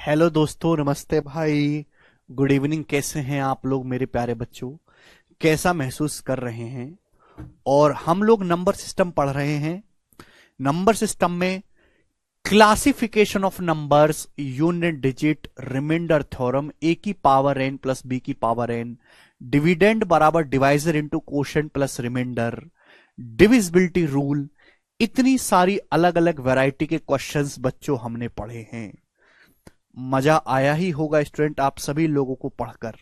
Hello दोस्तों, नमस्ते भाई। Good evening. कैसे हैं आप लोग मेरे प्यारे बच्चों? कैसा महसूस कर रहे हैं? और हम लोग नंबर सिस्टम पढ़ रहे हैं। नंबर सिस्टम में classification of numbers, unit digit, remainder theorem, a की पावर एन प्लस बी की पावर एन, डिविडेंड बराबर divisor into quotient plus remainder, divisibility rule, इतनी सारी अलग अलग वैरायटी के क्वेश्चंस बच्चों हमने पढ़े हैं। मजा आया ही होगा स्टूडेंट आप सभी लोगों को पढ़कर।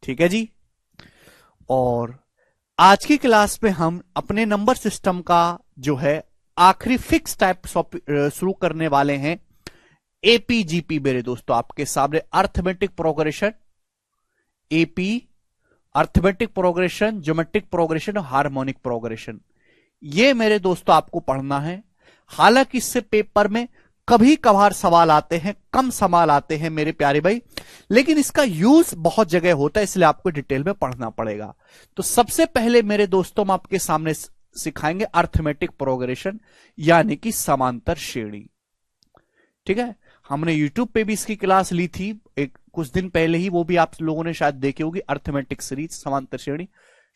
ठीक है जी। और आज की क्लास में हम अपने नंबर सिस्टम का जो है आखिरी फिक्स टाइप शुरू करने वाले हैं। एपीजीपी मेरे दोस्तों आपके सामने arithmetic progression, AP, arithmetic progression, geometric progression और हार्मोनिक प्रोग्रेशन, ये मेरे दोस्तों आपको पढ़ना है। हालांकि इससे पेपर में कभी कभार सवाल आते हैं, कम सवाल आते हैं मेरे प्यारे भाई, लेकिन इसका यूज बहुत जगह होता है, इसलिए आपको डिटेल में पढ़ना पड़ेगा। तो सबसे पहले मेरे दोस्तों हम आपके सामने सिखाएंगे अर्थमेटिक प्रोग्रेशन, यानी कि समांतर श्रेणी। ठीक है, हमने यूट्यूब पे भी इसकी क्लास ली थी एक कुछ दिन पहले ही, वो भी आप लोगों ने शायद देखी होगी। अर्थमेटिक सीरीज, समांतर श्रेणी,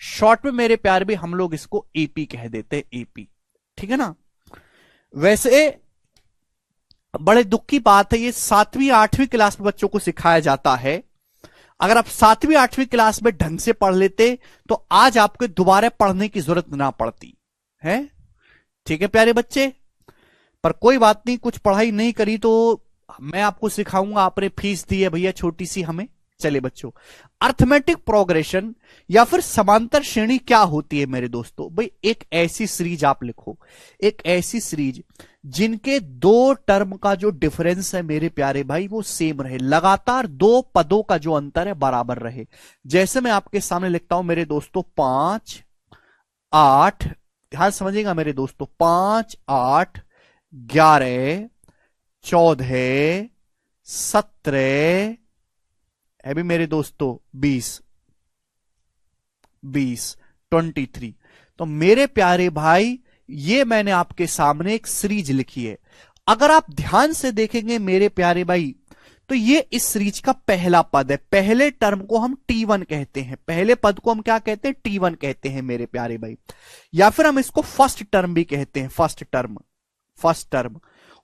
शॉर्ट में मेरे प्यारे भी हम लोग इसको एपी कह देते हैं, एपी। ठीक है ना। वैसे बड़े दुख की बात है, ये 7वीं 8वीं क्लास में बच्चों को सिखाया जाता है। अगर आप 7वीं 8वीं क्लास में ढंग से पढ़ लेते तो आज आपको दोबारा पढ़ने की जरूरत ना पड़ती है। ठीक है प्यारे बच्चे, पर कोई बात नहीं, कुछ पढ़ाई नहीं करी तो मैं आपको सिखाऊंगा। आपने फीस दी है भैया छोटी सी हमें। चलिए बच्चों, अर्थमेटिक प्रोग्रेशन या फिर समांतर श्रेणी क्या होती है मेरे दोस्तों? भाई एक ऐसी सीरीज आप लिखो, एक ऐसी सीरीज जिनके दो टर्म का जो डिफरेंस है मेरे प्यारे भाई वो सेम रहे, लगातार दो पदों का जो अंतर है बराबर रहे। जैसे मैं आपके सामने लिखता हूं मेरे दोस्तों 5 8, ध्यान समझिएगा मेरे दोस्तों, 5 8 11 14 17 है भी मेरे दोस्तों 20 23। तो मेरे प्यारे भाई ये मैंने आपके सामने एक सीरीज लिखी है। अगर आप ध्यान से देखेंगे मेरे प्यारे भाई तो ये इस सीरीज का पहला पद है। पहले टर्म को हम T1 कहते हैं, पहले पद को हम क्या कहते हैं? T1 कहते हैं मेरे प्यारे भाई। या फिर हम इसको फर्स्ट टर्म भी कहते हैं, फर्स्ट टर्म।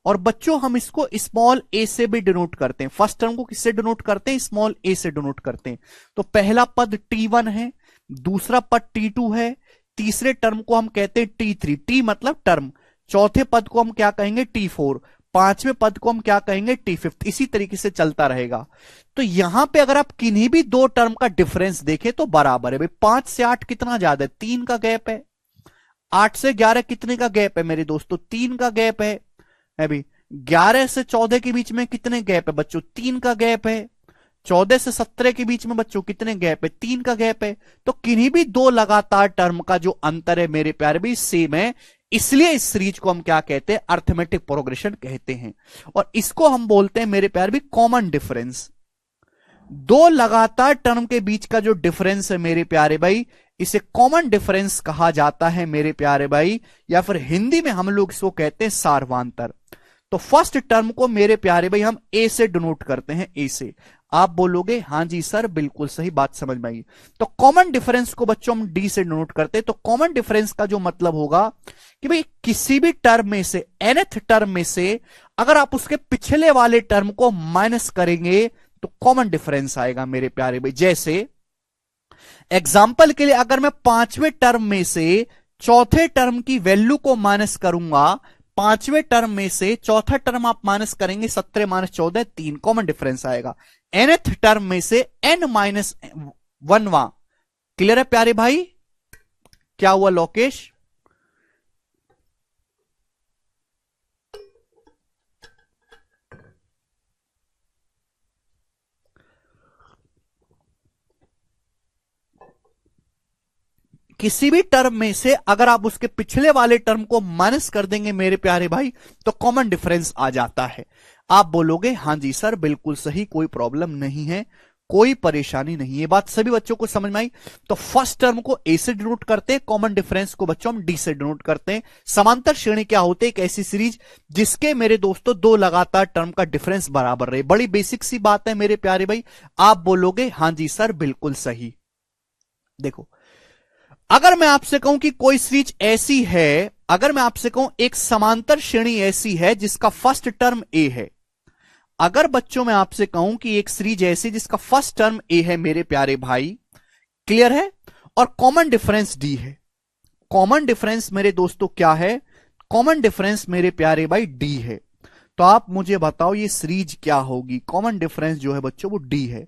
और बच्चों हम इसको स्मॉल ए से भी डिनोट करते हैं। फर्स्ट टर्म को किससे डिनोट करते हैं? स्मॉल ए से डिनोट करते हैं। तो पहला पद T1 है, दूसरा पद T2 है, तीसरे टर्म को हम कहते हैं T3, T मतलब टर्म, चौथे पद को हम क्या कहेंगे? T4, पांचवें पद को हम क्या कहेंगे? T5। इसी तरीके से चलता रहेगा। तो यहां पे अगर आप किन्हीं भी दो टर्म का डिफरेंस देखें तो बराबर है। भाई 5 से 8 कितना ज्यादा है? 3 का गैप है। 8 से 11 कितने का गैप है मेरे दोस्तों? 3 का गैप है भी। 11 से 14 के बीच में कितने गैप है बच्चों? 3 का गैप है। 14 से 17 के बीच में बच्चों कितने गैप है? 3 का गैप है। तो किन्हीं भी दो लगातार टर्म का जो अंतर है मेरे प्यारे भी सेम है, इसलिए इस सीरीज को हम क्या कहते हैं? अर्थमेटिक प्रोग्रेशन कहते हैं। और इसको हम बोलते हैं मेरे प्यारे भी कॉमन डिफरेंस। दो लगातार टर्म के बीच का जो डिफरेंस है मेरे प्यारे भाई, इसे कॉमन डिफरेंस कहा जाता है मेरे प्यारे भाई, या फिर हिंदी में हम लोग इसको कहते हैं सार्वंतर। तो फर्स्ट टर्म को मेरे प्यारे भाई हम ए से डिनोट करते हैं, ए से। आप बोलोगे हां जी सर बिल्कुल सही बात समझ में आई। तो कॉमन डिफरेंस को बच्चों हम डी से डिनोट करते हैं। तो कॉमन डिफरेंस का जो मतलब होगा कि भाई किसी भी टर्म में से, nth टर्म में से अगर आप उसके पिछले वाले टर्म को माइनस करेंगे तो कॉमन डिफरेंस आएगा मेरे प्यारे भाई। जैसे एग्जाम्पल के लिए अगर मैं पांचवें टर्म में से चौथे टर्म की वैल्यू को माइनस करूंगा, पांचवें टर्म में से चौथा टर्म आप माइनस करेंगे, 17 माइनस 14 3, कॉमन डिफरेंस आएगा। nth टर्म में से n माइनस 1वां, क्लियर है प्यारे भाई? क्या हुआ लोकेश? किसी भी टर्म में से अगर आप उसके पिछले वाले टर्म को माइनस कर देंगे मेरे प्यारे भाई तो कॉमन डिफरेंस आ जाता है। आप बोलोगे हां जी सर बिल्कुल सही, कोई प्रॉब्लम नहीं है, कोई परेशानी नहीं है। ये बात सभी बच्चों को समझ में आई। तो फर्स्ट टर्म को ए से डिनोट करते हैं, कॉमन डिफरेंस को बच्चों हम डी से डिनोट करते हैं। समांतर श्रेणी क्या होते हैं? एक ऐसी सीरीज जिसके मेरे दोस्तों दो लगातार टर्म का डिफरेंस बराबर रहे। बड़ी बेसिक सी बात है मेरे प्यारे भाई। आप बोलोगे हां जी सर बिल्कुल सही। देखो, अगर मैं आपसे कहूं कि कोई सीरीज ऐसी है, अगर मैं आपसे कहूं एक समांतर श्रेणी ऐसी है जिसका फर्स्ट टर्म ए है, अगर बच्चों मैं आपसे कहूं कि एक सीरीज ऐसी जिसका फर्स्ट टर्म ए है मेरे प्यारे भाई, क्लियर है, और कॉमन डिफरेंस डी है। कॉमन डिफरेंस मेरे दोस्तों क्या है? कॉमन डिफरेंस मेरे प्यारे भाई डी है। तो आप मुझे बताओ ये सीरीज क्या होगी? कॉमन डिफरेंस जो है बच्चों वो डी है।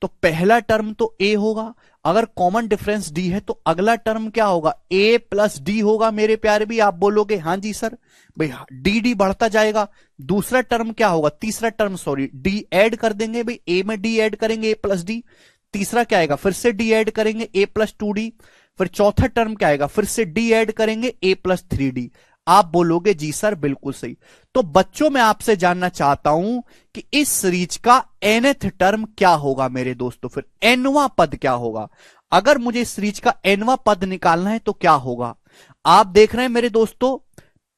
तो पहला टर्म तो ए होगा। अगर कॉमन डिफरेंस डी है तो अगला टर्म क्या होगा? ए प्लस डी होगा मेरे प्यारे भी। आप बोलोगे हां जी सर, भाई डी डी बढ़ता जाएगा। दूसरा टर्म क्या होगा? तीसरा टर्म सॉरी डी ऐड कर देंगे भाई, ए में डी ऐड करेंगे ए प्लस डी। तीसरा क्या आएगा? फिर से डी ऐड करेंगे ए प्लस टू डी। फिर चौथा टर्म क्या आएगा? फिर से डी ऐड करेंगे ए प्लस थ्री डी। आप बोलोगे जी सर बिल्कुल सही। तो बच्चों मैं आपसे जानना चाहता हूं कि इस सीरीज का nth टर्म क्या होगा मेरे दोस्तों? फिर nवां पद क्या होगा? अगर मुझे इस सीरीज का nवां पद निकालना है तो क्या होगा? आप देख रहे हैं मेरे दोस्तों,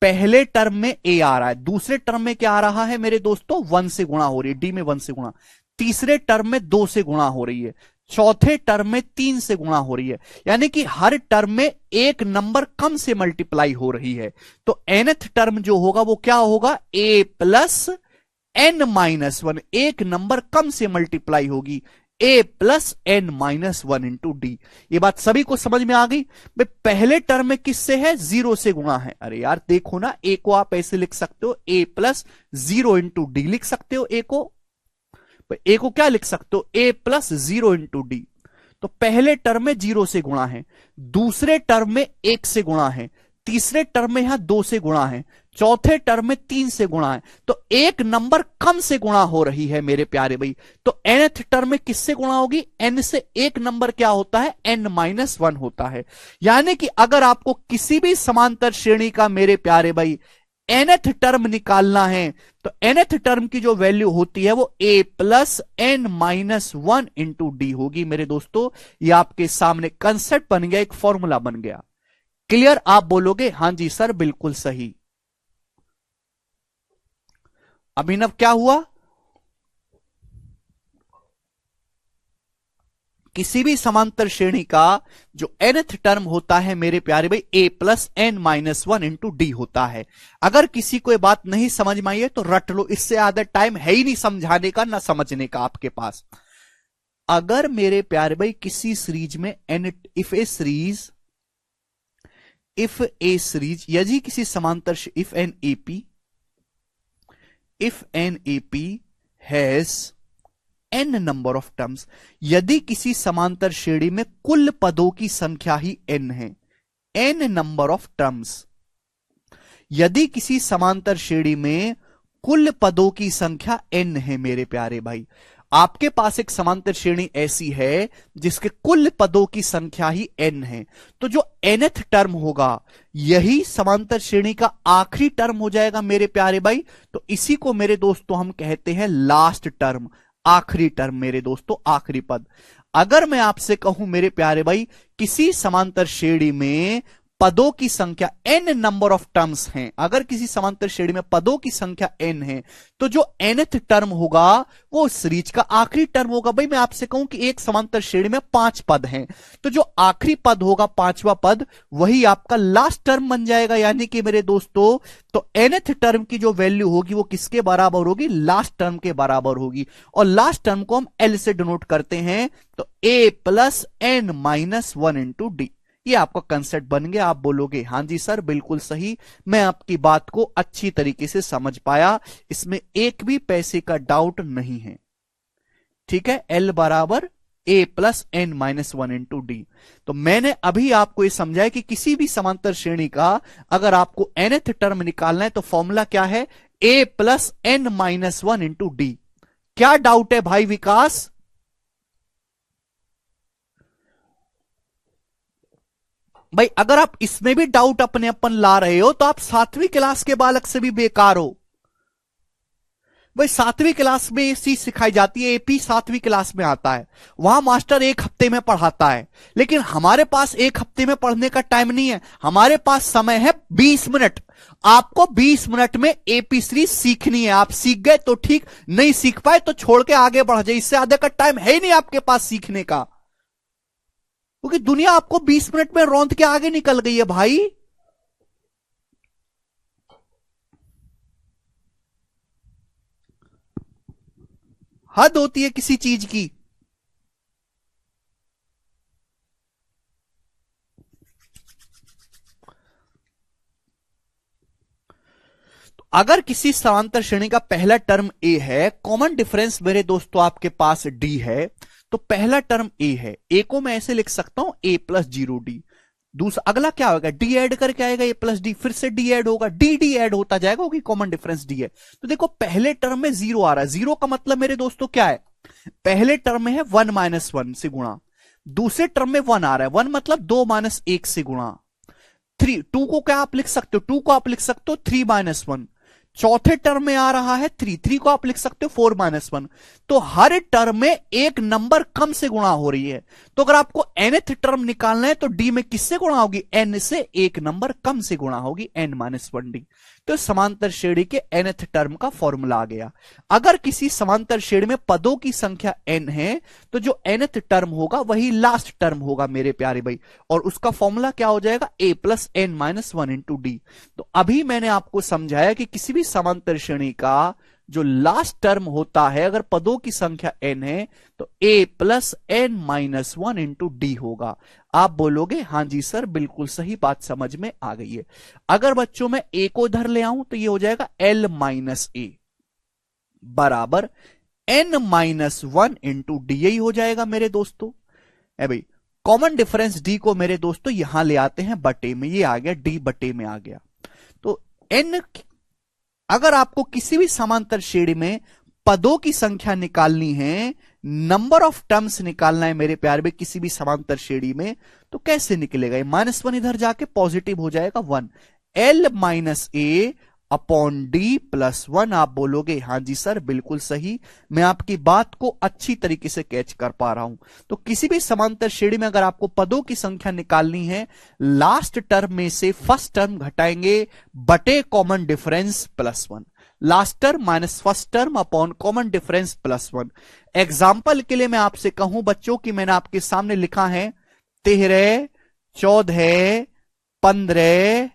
पहले टर्म में ए आ रहा है, दूसरे टर्म में क्या आ रहा है मेरे दोस्तों? 1 से गुणा हो रही है, डी में 1 से गुणा, तीसरे टर्म में 2 से गुणा हो रही है, चौथे टर्म में 3 से गुणा हो रही है। यानी कि हर टर्म में एक नंबर कम से मल्टीप्लाई हो रही है। तो nth टर्म जो होगा वो क्या होगा? a plus n minus one, एक नंबर कम से मल्टीप्लाई होगी, a plus n minus one into D. ये बात सभी को समझ में आ गई? भाई पहले टर्म में किससे है? 0 से गुणा है। अरे यार देखो ना, a को आप ऐसे लिख सकते हो, a प्लस 0 इंटू डी लिख सकते हो। a को क्या लिख सकते हो? a plus 0 into D. तो पहले टर्म में 0 से गुणा है, दूसरे टर्म में 1 से गुणा है, तीसरे टर्म में यहां 2 से गुणा है, चौथे टर्म में 3 से गुणा है। तो एक नंबर कम से गुणा हो रही है मेरे प्यारे भाई। तो nth टर्म में किससे गुणा होगी? n से एक नंबर क्या होता है? n माइनस वन होता है। यानी कि अगर आपको किसी भी समांतर श्रेणी का मेरे प्यारे भाई nth टर्म निकालना है तो nth टर्म की जो वैल्यू होती है वो a plus n minus one into D होगी मेरे दोस्तों। ये आपके सामने कंसेप्ट बन गया, एक फॉर्मूला बन गया। क्लियर? आप बोलोगे हां जी सर बिल्कुल सही। अभिनव क्या हुआ? किसी भी समांतर श्रेणी का जो nth टर्म होता है मेरे प्यारे भाई a plus n minus one into D होता है। अगर किसी को ये बात नहीं समझ में आई है तो रट लो, इससे ज्यादा टाइम है ही नहीं समझाने का ना समझने का आपके पास। अगर मेरे प्यारे भाई किसी सीरीज में इफ ए सीरीज यदि किसी समांतर if an AP has n number of terms, यदि किसी समांतर श्रेणी में कुल पदों की संख्या ही n है, n नंबर ऑफ टर्म्स, यदि किसी समांतर श्रेणी में कुल पदों की संख्या n है मेरे प्यारे भाई, आपके पास एक समांतर श्रेणी ऐसी है जिसके कुल पदों की संख्या ही n है, तो जो nth टर्म होगा यही समांतर श्रेणी का आखिरी टर्म हो जाएगा मेरे प्यारे भाई। तो इसी को मेरे दोस्तों हम कहते हैं लास्ट टर्म, आखिरी टर्म मेरे दोस्तों, आखिरी पद। अगर मैं आपसे कहूं मेरे प्यारे भाई किसी समांतर श्रेणी में पदों की संख्या n नंबर ऑफ टर्म्स हैं, अगर किसी समांतर श्रेणी में पदों की संख्या n है तो जो nth टर्म होगा वो सीरीज का आखिरी टर्म होगा। भाई मैं आपसे कहूं कि एक समांतर श्रेणी में 5 पद हैं, तो जो आखिरी पद होगा, पांचवा पद, वही आपका लास्ट टर्म बन जाएगा। यानी कि मेरे दोस्तों तो nth टर्म की जो वैल्यू होगी वो किसके बराबर होगी? लास्ट टर्म के बराबर होगी। और लास्ट टर्म को हम L से डिनोट करते हैं, तो a plus n minus one into D. ये आपका कंसेप्ट बन गया। आप बोलोगे हां जी सर बिल्कुल सही, मैं आपकी बात को अच्छी तरीके से समझ पाया, इसमें एक भी पैसे का डाउट नहीं है। ठीक है, L बराबर a plus n minus one into D. तो मैंने अभी आपको ये समझाया कि किसी भी समांतर श्रेणी का अगर आपको nth टर्म निकालना है तो फॉर्मूला क्या है? a plus n minus one into D. क्या डाउट है भाई विकास? भाई अगर आप इसमें भी डाउट अपने अपन ला रहे हो तो आप 7वीं क्लास के बालक से भी बेकार हो। भाई 7वीं क्लास में ये चीज सिखाई जाती है, एपी 7वीं क्लास में आता है, वहां मास्टर एक हफ्ते में पढ़ाता है। लेकिन हमारे पास एक हफ्ते में पढ़ने का टाइम नहीं है, हमारे पास समय है 20 मिनट। आपको 20 मिनट में एपी सीरीज सीखनी है। आप सीख गए तो ठीक, नहीं सीख पाए तो छोड़ के आगे बढ़ जाए, इससे आधे का टाइम है ही नहीं आपके पास सीखने का, क्योंकि दुनिया आपको 20 मिनट में रौंद के आगे निकल गई है भाई। हद होती है किसी चीज की। तो अगर किसी समांतर श्रेणी का पहला टर्म ए है, कॉमन डिफरेंस मेरे दोस्तों आपके पास डी है, तो पहला टर्म ए है, ए को मैं ऐसे लिख सकता हूं ए प्लस जीरो डी। दूसरा अगला क्या होगा, डी ऐड करके आएगा ए प्लस डी, फिर से डी ऐड होगा, डी डी ऐड होता जाएगा, क्योंकि कॉमन डिफरेंस डी है। तो देखो पहले टर्म में जीरो आ रहा है, जीरो का मतलब मेरे दोस्तों क्या है, पहले टर्म में है 1 माइनस 1 से गुणा, दूसरे टर्म में 1 आ रहा है, 1 मतलब 2 माइनस 1 से गुणा, 3 2 को क्या आप लिख सकते हो, 2 को आप लिख सकते हो 3 माइनस 1, चौथे टर्म में आ रहा है 3, 3 को आप लिख सकते हो 4 माइनस 1। तो हर टर्म में एक नंबर कम से गुणा हो रही है। तो अगर आपको nth टर्म निकालना है तो डी में किससे गुणा होगी, n से एक नंबर कम से गुणा होगी, n माइनस 1d। तो समांतर श्रेणी के nth टर्म का फॉर्मूला आ गया। अगर किसी समांतर श्रेणी में पदों की संख्या n है तो जो nth टर्म होगा वही लास्ट टर्म होगा मेरे प्यारे भाई, और उसका फॉर्मूला क्या हो जाएगा, a plus n minus 1 into D. तो अभी मैंने आपको समझाया कि किसी भी समांतर श्रेणी का जो लास्ट टर्म होता है, अगर पदों की संख्या n है तो a plus n minus 1 into D होगा। आप बोलोगे हां जी सर बिल्कुल सही बात समझ में आ गई है। अगर बच्चों में a को इधर ले आऊं तो ये हो जाएगा l माइनस ए बराबर n माइनस 1 इंटू डी, यही हो जाएगा मेरे दोस्तों। है भाई, कॉमन डिफरेंस d को मेरे दोस्तों यहां ले आते हैं बटे में, ये आ गया d बटे में आ गया। तो n, अगर आपको किसी भी समांतर श्रेणी में पदों की संख्या निकालनी है, नंबर ऑफ टर्म्स निकालना है मेरे प्यार में किसी भी समांतर श्रेणी में, तो कैसे निकलेगा, माइनस 1 इधर जाके पॉजिटिव हो जाएगा 1, l माइनस ए अपॉन डी प्लस 1। आप बोलोगे हां जी सर बिल्कुल सही, मैं आपकी बात को अच्छी तरीके से कैच कर पा रहा हूं। तो किसी भी समांतर श्रेणी में अगर आपको पदों की संख्या निकालनी है, लास्ट टर्म में से फर्स्ट टर्म घटाएंगे बटे common difference plus 1, last term minus first term upon common difference plus 1। Example के लिए मैं आपसे कहूं बच्चों की, मैंने आपके सामने लिखा है 13, 14, 15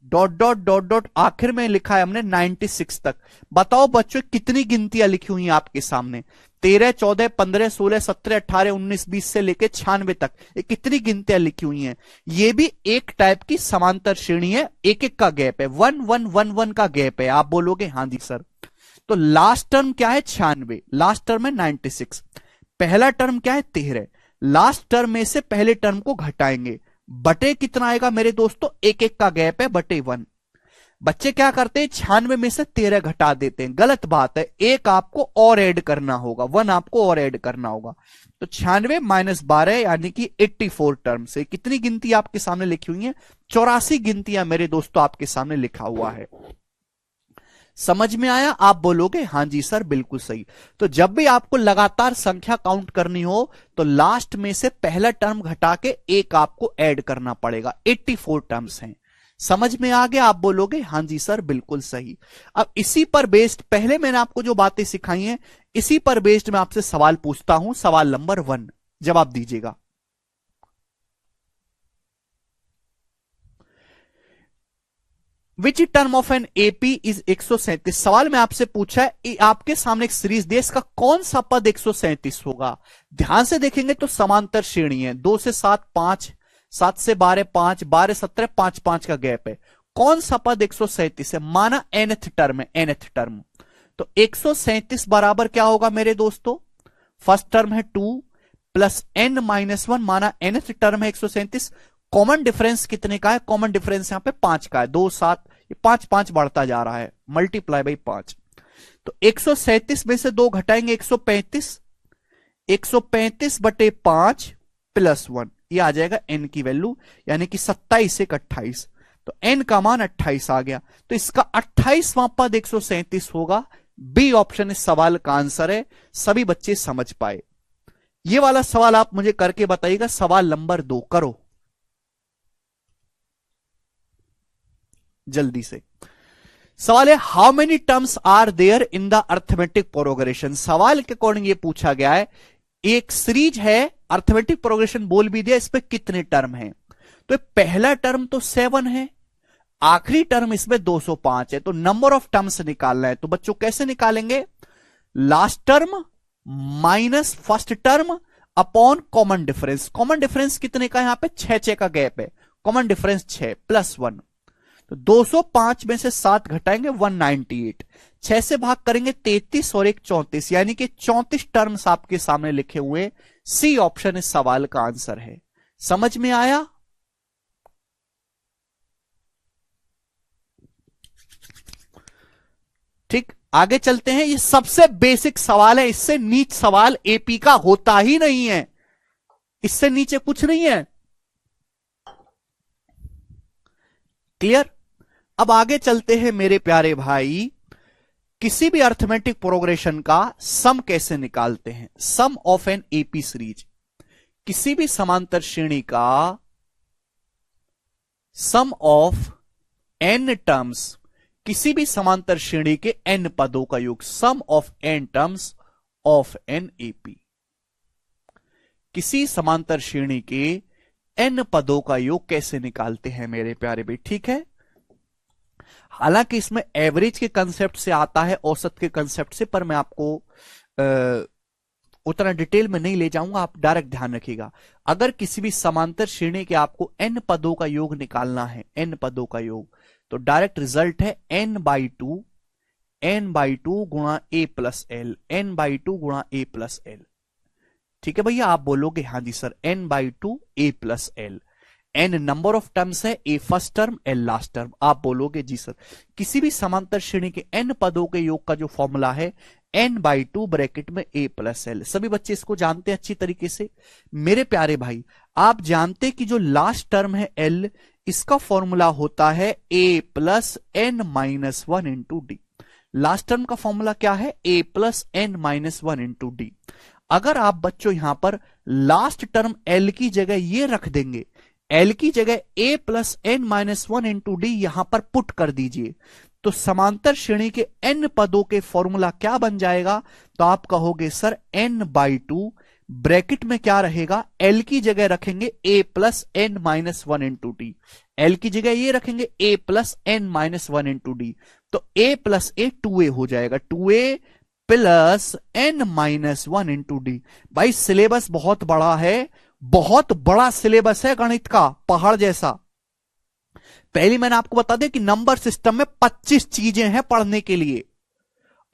डॉट डॉट डॉट डॉट, आखिर में लिखा है हमने 96 तक। बताओ बच्चों कितनी गिनतियां लिखी हुई हैं आपके सामने, 13, 14, 15, 16, 17, 18, 19, 20 से लेके 96 तक, ये कितनी गिनतियां लिखी हुई हैं। ये भी एक टाइप की समांतर श्रेणी है, एक एक का गैप है, 1 1 1 1 का गैप है। आप बोलोगे हां जी सर। तो लास्ट टर्म क्या है 96, लास्ट टर्म है 96, पहला टर्म क्या है 13, लास्ट टर्म में से पहले टर्म को घटाएंगे, बटे कितना आएगा मेरे दोस्तों, एक एक का गैप है बटे 1। बच्चे क्या करते हैं 96 में से 13 घटा देते हैं, गलत बात है, एक आपको और ऐड करना होगा, 1 आपको और ऐड करना होगा। तो 96 माइनस 12 यानी कि 84 टर्म से कितनी गिनती आपके सामने लिखी हुई है, 84 गिनतियां मेरे दोस्तों आपके सामने लिखा हुआ है। समझ में आया, आप बोलोगे हां जी सर बिल्कुल सही। तो जब भी आपको लगातार संख्या काउंट करनी हो तो लास्ट में से पहला टर्म घटा के एक आपको ऐड करना पड़ेगा, 84 टर्म्स हैं। समझ में आ गया, आप बोलोगे हां जी सर बिल्कुल सही। अब इसी पर बेस्ड, पहले मैंने आपको जो बातें सिखाई हैं इसी पर बेस्ड मैं आपसे सवाल पूछता हूं, सवाल नंबर 1 जवाब दीजिएगा। Which term of n AP is 137। सवाल में आपसे पूछा है, आपके सामने एक सीरीज दी, इसका कौन सा पद 137 होगा। ध्यान से देखेंगे तो समांतर श्रेणी है, 2 से 7 5, 7 से 12 5, 12 17 5 5 का गैप है। कौन सा पद 137 है, माना nth टर्म है, nth टर्म। तो 137 बराबर क्या होगा मेरे दोस्तों, फर्स्ट टर्म है 2 प्लस n माइनस 1, माना nth टर्म है 137। कॉमन डिफरेंस कितने का है, कॉमन डिफरेंस यहां पे 5 का है, 2 7, ये 5 5 बढ़ता जा रहा है, मल्टीप्लाई बाई 5। तो 137 में से 2 घटाएंगे 135, 135 बटे 5 प्लस 1, ये आ जाएगा n की वैल्यू, यानी कि 27 एक 28। तो n का मान 28 आ गया, तो इसका 28वां पद 137 होगा, बी ऑप्शन इस सवाल का आंसर है। सभी बच्चे समझ पाए। ये वाला सवाल आप मुझे करके बताइएगा, सवाल नंबर 2 करो जल्दी से। सवाल है how many terms are there in the arithmetic progression. सवाल के अकॉर्डिंग ये पूछा गया है, एक सीरीज है, अर्थमेटिक प्रोग्रेशन बोल भी दिया, इस पे कितने टर्म हैं। तो पहला टर्म तो 7 है, आखिरी टर्म इसमें 205 है, तो नंबर ऑफ टर्म्स निकालना है। तो बच्चों कैसे निकालेंगे, last term minus first term upon common difference. Common difference कितने का, यहां पे 6 का गैप है, कॉमन डिफरेंस 6 प्लस 1। तो 205 में से 7 घटाएंगे 198, 6 से भाग करेंगे 33 और 1 34, यानी कि 34 टर्म्स आपके सामने लिखे हुए। सी ऑप्शन इस सवाल का आंसर है। समझ में आया। ठीक, आगे चलते हैं। ये सबसे बेसिक सवाल है, इससे नीच सवाल एपी का होता ही नहीं है, इससे नीचे कुछ नहीं है। क्लियर। अब आगे चलते हैं मेरे प्यारे भाई, किसी भी अर्थमेटिक प्रोग्रेशन का सम कैसे निकालते हैं। सम ऑफ एन एपी सीरीज, किसी भी समांतर श्रेणी का सम ऑफ एन टर्म्स, किसी भी समांतर श्रेणी के एन पदों का योग, sum of n terms of n AP. किसी समांतर श्रेणी के एन पदों का योग कैसे निकालते हैं मेरे प्यारे भाई। ठीक है, हालांकि इसमें एवरेज के कंसेप्ट से आता है, औसत के कंसेप्ट से, पर मैं आपको उतना डिटेल में नहीं ले जाऊंगा, आप डायरेक्ट ध्यान रखिएगा। अगर किसी भी समांतर श्रेणी के आपको एन पदों का योग निकालना है, एन पदों का योग, तो डायरेक्ट रिजल्ट है n/2 गुणा a प्लस एल, n/2 गुणा a प्लस एल। ठीक है भैया, आप बोलोगे हाँ जी sir, n/2 a plus l. n number of terms है, a first term l last term. आप बोलोगे जी सर, किसी भी समांतर श्रेणी के n पदों के योग का जो फॉर्मूला है n/2 ब्रैकेट में a प्लस एल। सभी बच्चे इसको जानते हैं अच्छी तरीके से। मेरे प्यारे भाई, आप जानते कि जो लास्ट टर्म है l, इसका फॉर्मूला होता है a plus n minus 1 into D. Last term का फॉर्मूला क्या है, a plus n minus 1 into D. अगर आप बच्चों यहां पर लास्ट टर्म l की जगह ये रख देंगे, l की जगह a plus n minus 1 into D यहां पर पुट कर दीजिए, तो समांतर श्रेणी के n पदों के फॉर्मूला क्या बन जाएगा। तो आप कहोगे सर n/2 ब्रैकेट में क्या रहेगा, l की जगह रखेंगे a plus n minus 1 into D, l की जगह ये रखेंगे a plus n minus 1 into D, तो a प्लस a 2a हो जाएगा, 2a plus n minus 1 into D. भाई सिलेबस बहुत बड़ा है, बहुत बड़ा सिलेबस है गणित का, पहाड़ जैसा। पहली मैंने आपको बता दिया कि नंबर सिस्टम में 25 चीजें हैं पढ़ने के लिए।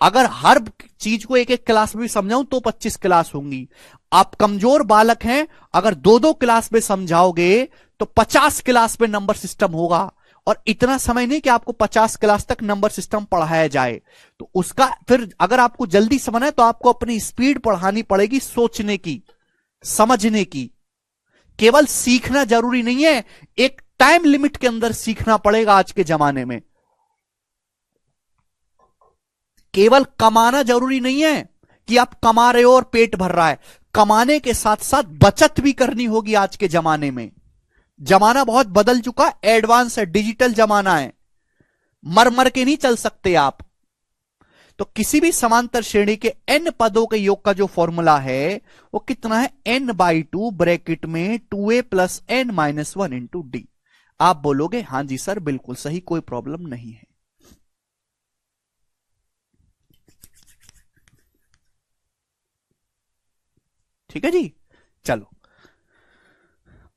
अगर हर चीज को एक एक क्लास में भी समझाऊं तो 25 क्लास होंगी। आप कमजोर बालक हैं, अगर 2-2 क्लास में समझाओगे तो 50 क्लास में नंबर सिस्टम होगा, और इतना समय नहीं कि आपको 50 क्लास तक नंबर सिस्टम पढ़ाया जाए। तो उसका फिर अगर आपको जल्दी समझना है तो आपको अपनी स्पीड बढ़ानी पड़ेगी, सोचने की, समझने की। केवल सीखना जरूरी नहीं है, एक टाइम लिमिट के अंदर सीखना पड़ेगा। आज के जमाने में केवल कमाना जरूरी नहीं है कि आप कमा रहे हो और पेट भर रहा है, कमाने के साथ साथ बचत भी करनी होगी। आज के जमाने में जमाना बहुत बदल चुका, एडवांस है, डिजिटल जमाना है, मर मर के नहीं चल सकते आप। तो किसी भी समांतर श्रेणी के n पदों के योग का जो फॉर्मूला है वो कितना है, n/2 ब्रैकेट में 2a plus n minus 1 into D. आप बोलोगे हां जी सर बिल्कुल सही, कोई प्रॉब्लम नहीं है। ठीक है जी, चलो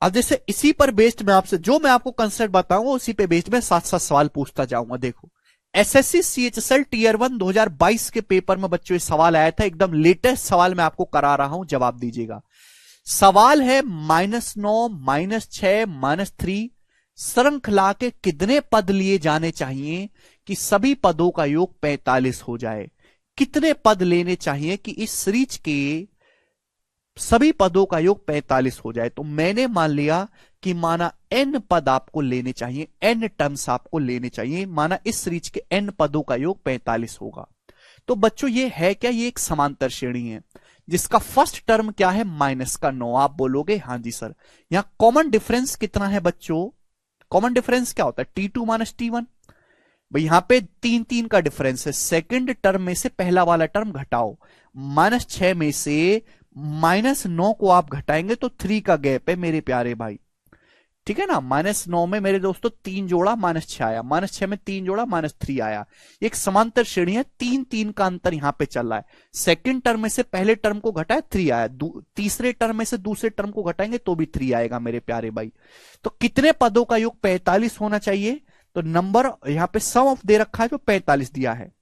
अब जैसे इसी पर बेस्ड मैं आपसे जो मैं आपको कंसेप्ट बताऊंगा उसी पे बेस्ड में साथ साथ सवाल पूछता जाऊंगा। देखो एसएससी सीएचएसएल टियर 1 2022 के पेपर में बच्चों ये सवाल आया था, एकदम लेटेस्ट सवाल मैं आपको करा रहा हूं, जवाब दीजिएगा। सवाल है -9 -6 -3 श्रृंखला के कितने पद लिए जाने चाहिए कि सभी पदों का योग 45 हो जाए। कितने पद लेने चाहिए कि इस सीरीज के सभी पदों का योग 45 हो जाए। तो मैंने मान लिया कि माना n पद आपको लेने चाहिए, n टर्म्स आपको लेने चाहिए, माना इस सीरीज के n पदों का योग 45 होगा। तो बच्चों ये है क्या, ये एक समांतर श्रेणी है जिसका फर्स्ट टर्म क्या है, माइनस का 9। आप बोलोगे हाँ जी सर। यहां कॉमन डिफरेंस कितना है बच्चों, कॉमन डिफरेंस क्या होता है, T2 माइनस T1। भाई यहां पे 3 का डिफरेंस है, सेकंड टर्म में से पहला वाला टर्म घटाओ, -6 में से -9 को आप घटाएंगे तो 3 का गैप है मेरे प्यारे भाई, ठीक है ना। -9 में मेरे दोस्तों 3 जोड़ा -6 आया, -6 में 3 जोड़ा -3 आया। एक समांतर श्रेणी है, 3 का अंतर यहां पे चल रहा है। सेकंड टर्म में से पहले टर्म को घटाए 3 आया, तीसरे टर्म में से दूसरे टर्म को घटाएंगे तो भी 3 आएगा मेरे प्यारे भाई। तो कितने पदों का योग 45 होना चाहिए, तो नंबर यहां पे सम ऑफ दे रखा है जो 45 दिया है।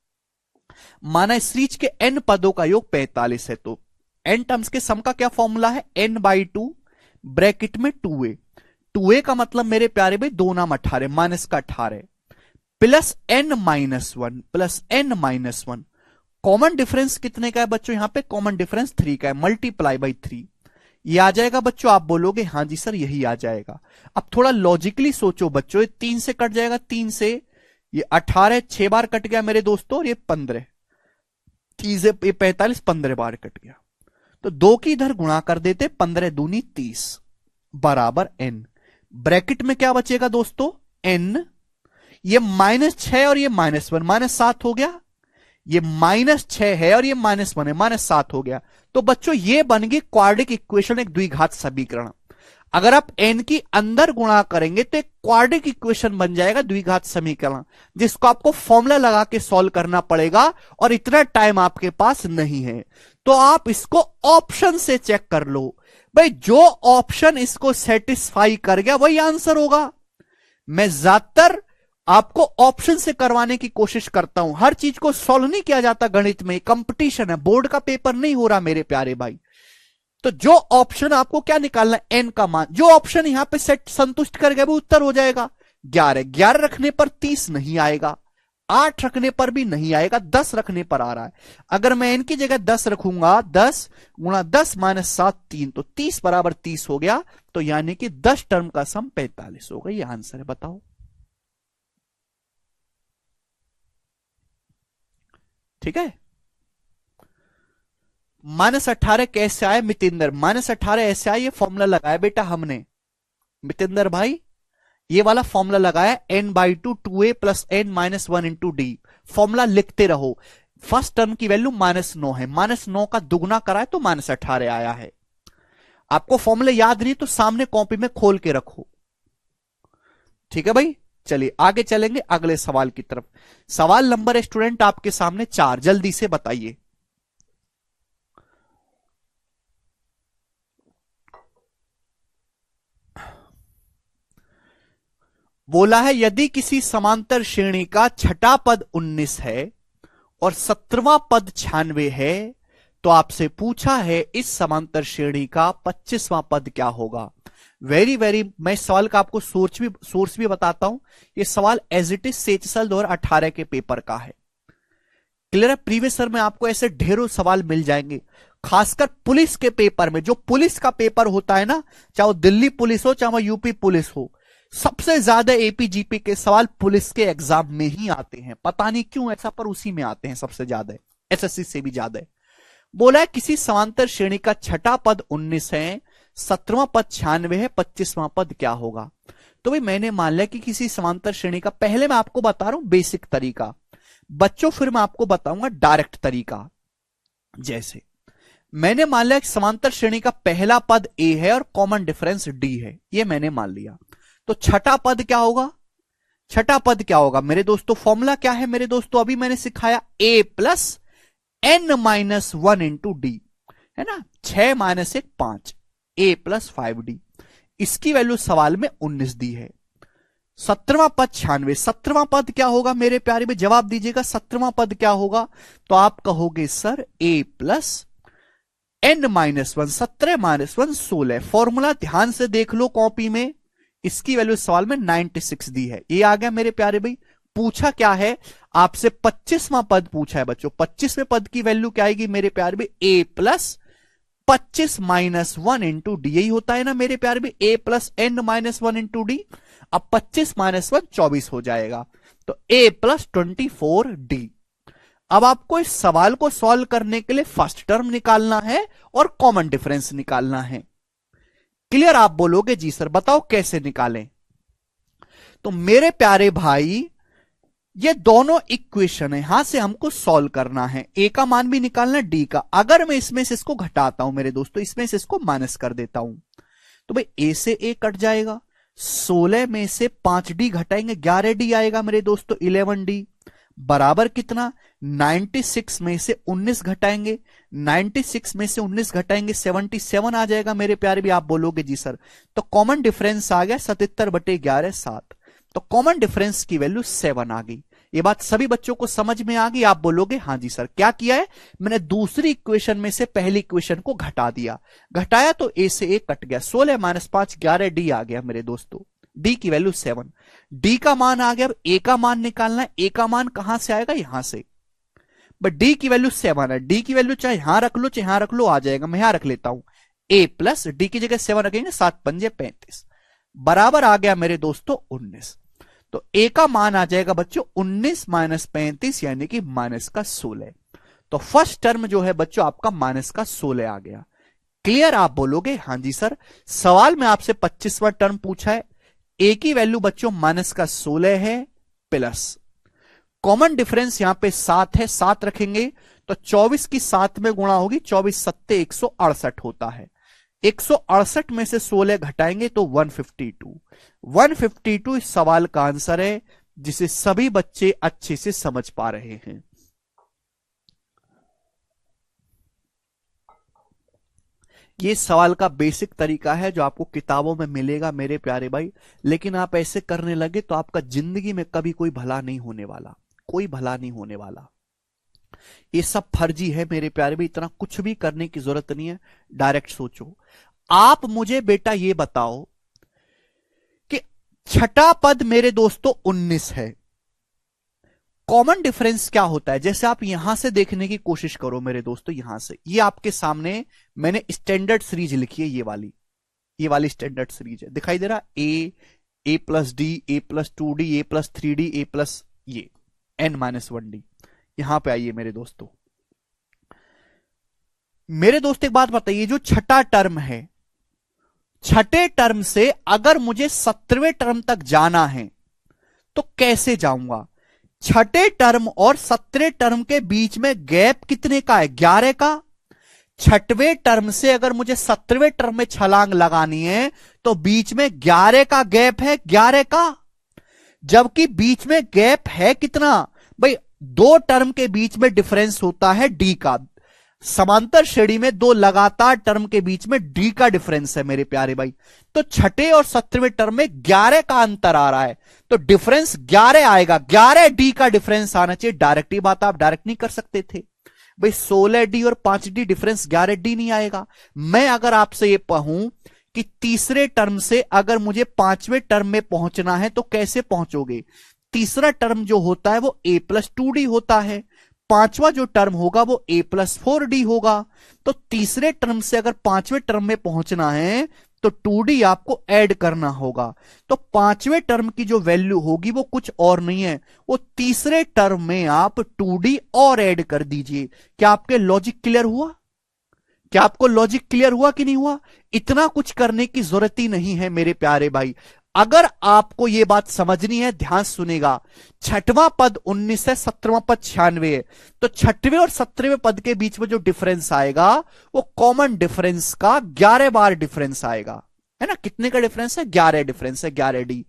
माना इस रीच के n पदों का योग 45 है, तो n टर्म्स के सम का क्या फॉर्मूला है, n/2 ब्रैकेट में 2a। 2a का मतलब मेरे प्यारे भाई 2 नाम 18, माइनस का 18 प्लस n-1 कॉमन डिफरेंस कितने का है बच्चों, यहां पे कॉमन डिफरेंस 3 का है, मल्टीप्लाई बाई 3। ये आ जाएगा बच्चों, आप बोलोगे हाँ जी सर यही आ जाएगा। अब थोड़ा लॉजिकली सोचो बच्चों, ये 3 से कट जाएगा, 3 से ये 18 6 बार कट गया मेरे दोस्तों, और ये 15 30 ये 45 15 बार कट गया, तो 2 की इधर गुणा कर देते, 15 दूनी 30 बराबर n। ब्रैकेट में क्या बचेगा दोस्तों, n। ये -6 और ये -1, -7 हो गया। ये -6 है और ये -1 है, -7 हो गया। तो बच्चों ये बन गई क्वाड्रिक इक्वेशन, एक द्विघात समीकरण। अगर आप n की अंदर गुणा करेंगे तो एक क्वाड्रिक इक्वेशन बन जाएगा, द्विघात समीकरण, जिसको आपको फॉर्मूला लगा के सॉल्व करना पड़ेगा, और इतना टाइम आपके पास नहीं है। तो आप इसको ऑप्शन से चेक कर लो भाई, जो ऑप्शन इसको सेटिस्फाई कर गया वही आंसर होगा। मैं ज्यादातर आपको ऑप्शन से करवाने की कोशिश करता हूं, हर चीज को सॉल्व नहीं किया जाता गणित में, कंपटीशन है, बोर्ड का पेपर नहीं हो रहा मेरे प्यारे भाई। तो जो ऑप्शन आपको क्या निकालना है, एन का मान, जो ऑप्शन यहां पे सेट संतुष्ट कर गया वो उत्तर हो जाएगा। 11 रखने पर 30 नहीं आएगा, 8 रखने पर भी नहीं आएगा, 10 रखने पर आ रहा है। अगर मैं इनकी जगह 10 रखूंगा, 10 गुणा 10 माइनस 7 3, तो 30 बराबर 30 हो गया। तो यानी कि 10 टर्म का सम 45 होगा। ये आंसर है, बताओ। ठीक है। -18 कैसे आए मितेंद्र, -18 ऐसे आए, ये फॉर्मूला लगाया बेटा हमने मितेंद्र भाई, ये वाला फॉर्मूला लगाया, n/2 2a plus n-1 into D. Formula लिखते रहो। फर्स्ट टर्म की वैल्यू -9 है, -9 का दुगना कराए तो -18 आया है। आपको फॉर्मूले याद नहीं तो सामने कॉपी में खोल के रखो, ठीक है भाई। चलिए आगे चलेंगे अगले सवाल की तरफ। सवाल नंबर स्टूडेंट आपके सामने 4, जल्दी से बताइए। बोला है यदि किसी समांतर श्रेणी का छठा पद 19 है और 17वां पद 96 है, तो आपसे पूछा है इस समांतर श्रेणी का 25वां पद क्या होगा। वेरी मैं इस सवाल का आपको सोर्स भी बताता हूं। यह सवाल एज इट इज सेचसल 2018 के पेपर का है। क्लियर है। प्रीवियस ईयर में आपको ऐसे ढेरों सवाल मिल जाएंगे, खासकर पुलिस के पेपर में। जो पुलिस का पेपर होता है ना, चाहे वो दिल्ली पुलिस हो चाहे वो यूपी पुलिस हो, सबसे ज्यादा एपीजीपी के सवाल पुलिस के एग्जाम में ही आते हैं। पता नहीं क्यों ऐसा, पर उसी में आते हैं सबसे ज्यादा, एसएससी से भी ज्यादा। बोला है किसी समांतर श्रेणी का छठा पद 19 है, 17वां पद 96 है, 25वां पद क्या होगा। तो भाई मैंने मान लिया कि किसी समांतर श्रेणी का, पहले मैं आपको बता रहा हूं बेसिक तरीका बच्चों, फिर मैं आपको बताऊंगा डायरेक्ट तरीका। जैसे मैंने मान लिया कि समांतर श्रेणी का पहला पद ए है और कॉमन डिफरेंस डी है, ये मैंने मान लिया। तो छठा पद क्या होगा, छठा पद क्या होगा मेरे दोस्तों, फॉर्मूला क्या है मेरे दोस्तों, अभी मैंने सिखाया a plus n-1 into D, है ना। 6 माइनस 1 5, a प्लस 5d। इसकी वैल्यू सवाल में 19 दी है। 17वां पद 96, 17वां पद क्या होगा मेरे प्यारे में, जवाब दीजिएगा 17वां पद क्या होगा। तो आप कहोगे sir a plus n-1, 17 minus 1 16। Formula ध्यान से देख लो कॉपी में, इसकी वैल्यू सवाल में 96 दी है। ये आ गया मेरे प्यारे भाई। पूछा क्या है आपसे, 25वां पद पूछा है बच्चों। 25वें पद की वैल्यू क्या आएगी मेरे प्यारे भाई, a plus 25 minus 1 into D. यही होता है ना मेरे प्यारे भाई, a plus n-1 into D. अब 25 माइनस 1 24 हो जाएगा, तो a प्लस 24d। अब आपको इस सवाल को सॉल्व करने के लिए फर्स्ट टर्म निकालना है और कॉमन डिफरेंस निकालना है। क्लियर? आप बोलोगे जी सर बताओ कैसे निकालें। तो मेरे प्यारे भाई ये दोनों इक्वेशन है, यहां से हमको सॉल्व करना है। ए का मान भी निकालना है, डी का। अगर मैं इसमें से इसको घटाता हूं मेरे दोस्तों, इसमें से इसको माइनस कर देता हूं, तो भाई ए से ए कट जाएगा, 16 में से 5d घटाएंगे 11d आएगा मेरे दोस्तों, 11d बराबर कितना, 96 में से 19 घटाएंगे, 96 में से 19 घटाएंगे 77 आ जाएगा मेरे प्यारे भी। आप बोलोगे जी सर, तो कॉमन डिफरेंस आ गया 77/11 7, तो कॉमन डिफरेंस की वैल्यू 7 आ गई। ये बात सभी बच्चों को समझ में आ गई? आप बोलोगे हाँ जी सर। क्या किया है मैंने, दूसरी इक्वेशन में से पहली इक्वेशन को घटा दिया, घटाया तो ए से ए कट गया, 16 - 5 11d आ गया मेरे दोस्तों, डी की वैल्यू 7, डी का मान आ गया। अब ए का मान निकालना है, ए का मान कहां से आएगा, यहां से, बट डी की वैल्यू 7 है, डी की वैल्यू चाहे यहां रख लो चाहे यहां रख लो आ जाएगा, मैं यहां रख लेता हूं, ए प्लस डी की जगह 7 रखेंगे, 7 × 5 = 35 बराबर आ गया मेरे दोस्तों 19। तो ए का मान आ जाएगा बच्चों 19 - 35 यानी कि -16। तो फर्स्ट टर्म जो है बच्चों आपका -16 आ गया। क्लियर? आप बोलोगे हाँ जी सर। सवाल में आपसे 25वां टर्म पूछा है, ए की वैल्यू बच्चों -16 है, प्लस कॉमन डिफरेंस यहां पे 7 है, 7 रखेंगे तो 24 की 7 में गुणा होगी, 24 × 7 = 168 होता है, 168 में से 16 घटाएंगे तो 152। 152 इस सवाल का आंसर है, जिसे सभी बच्चे अच्छे से समझ पा रहे हैं। ये सवाल का बेसिक तरीका है जो आपको किताबों में मिलेगा मेरे प्यारे भाई, लेकिन आप ऐसे करने लगे तो आपका जिंदगी में कभी कोई भला नहीं होने वाला, कोई भला नहीं होने वाला। ये सब फर्जी है मेरे प्यारे भाई, इतना कुछ भी करने की जरूरत नहीं है, डायरेक्ट सोचो। आप मुझे बेटा ये बताओ कि छठा पद मेरे दोस्तों 19 है, कॉमन डिफरेंस क्या होता है? जैसे आप यहां से देखने की कोशिश करो मेरे दोस्तों, यहां से, ये आपके सामने मैंने स्टैंडर्ड सीरीज लिखी है, ये वाली स्टैंडर्ड सीरीज है, दिखाई दे रहा, ए प्लस डी, ए प्लस 2d, ए प्लस 3d, ए प्लस ये n-1d। यहां पे आइए मेरे दोस्तों, एक बात बताइए, जो छठा टर्म है, छठे टर्म से अगर मुझे 17वें टर्म तक जाना है तो कैसे जाऊंगा? छठे टर्म और 17वें टर्म के बीच में गैप कितने का है? 11 का। छठवें टर्म से अगर मुझे 17वें टर्म में छलांग लगानी है तो बीच में 11 का गैप है, 11 का, जबकि बीच में गैप है कितना भाई, 2 टर्म के बीच में डिफरेंस होता है d का, समांतर श्रेणी में 2 लगातार टर्म के बीच में d का डिफरेंस है मेरे प्यारे भाई। तो छठे और 17वें टर्म में 11 का अंतर आ रहा है, तो डिफरेंस 11 आएगा, 11d का डिफरेंस आना चाहिए। डायरेक्ट ही बात आप डायरेक्ट नहीं कर सकते थे भाई, 16d और 5d डिफरेंस 11d नहीं आएगा। मैं अगर आपसे ये कहूं कि तीसरे टर्म से अगर मुझे 5वें टर्म में पहुंचना है तो कैसे पहुंचोगे? तीसरा टर्म जो होता है वो a + 2d होता है, पांचवा जो टर्म होगा वो a + 4d होगा। तो तीसरे टर्म से अगर 5वें टर्म में पहुंचना है तो 2d आपको ऐड करना होगा, तो 5वें टर्म की जो वैल्यू होगी वो कुछ और नहीं है, वो तीसरे टर्म में आप 2d और ऐड कर दीजिए। क्या आपके लॉजिक क्लियर हुआ? क्या आपको लॉजिक क्लियर हुआ कि नहीं हुआ? इतना कुछ करने की जरूरत ही नहीं है मेरे प्यारे भाई। अगर आपको यह बात समझनी है, ध्यान सुनेगा, छठवां पद 19 है, 17वां पद 96 है, तो छठवें और 17वें पद के बीच में जो डिफरेंस आएगा वो कॉमन डिफरेंस का 11 बार डिफरेंस आएगा, है ना? कितने का डिफरेंस है? 11 डिफरेंस है, 11d,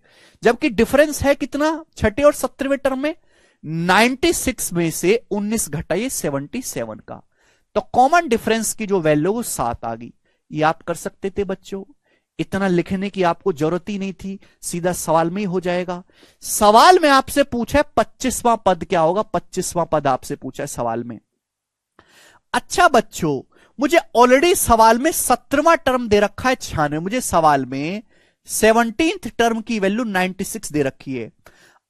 जबकि डिफरेंस है कितना छठे और 17वें टर्म में? 96 में से 19 घटाइए 77 का, तो कॉमन डिफरेंस की जो वैल्यू वो 7 आ गई। ये आप कर सकते थे बच्चों, इतना लिखने की आपको जरूरत ही नहीं थी, सीधा सवाल में ही हो जाएगा। सवाल में आपसे पूछा है 25वां पद क्या होगा, 25वां पद आपसे पूछा है सवाल में। अच्छा बच्चों, मुझे ऑलरेडी सवाल में 17वां टर्म दे रखा है 96, मुझे सवाल में 17th टर्म की वैल्यू 96 दे रखी है।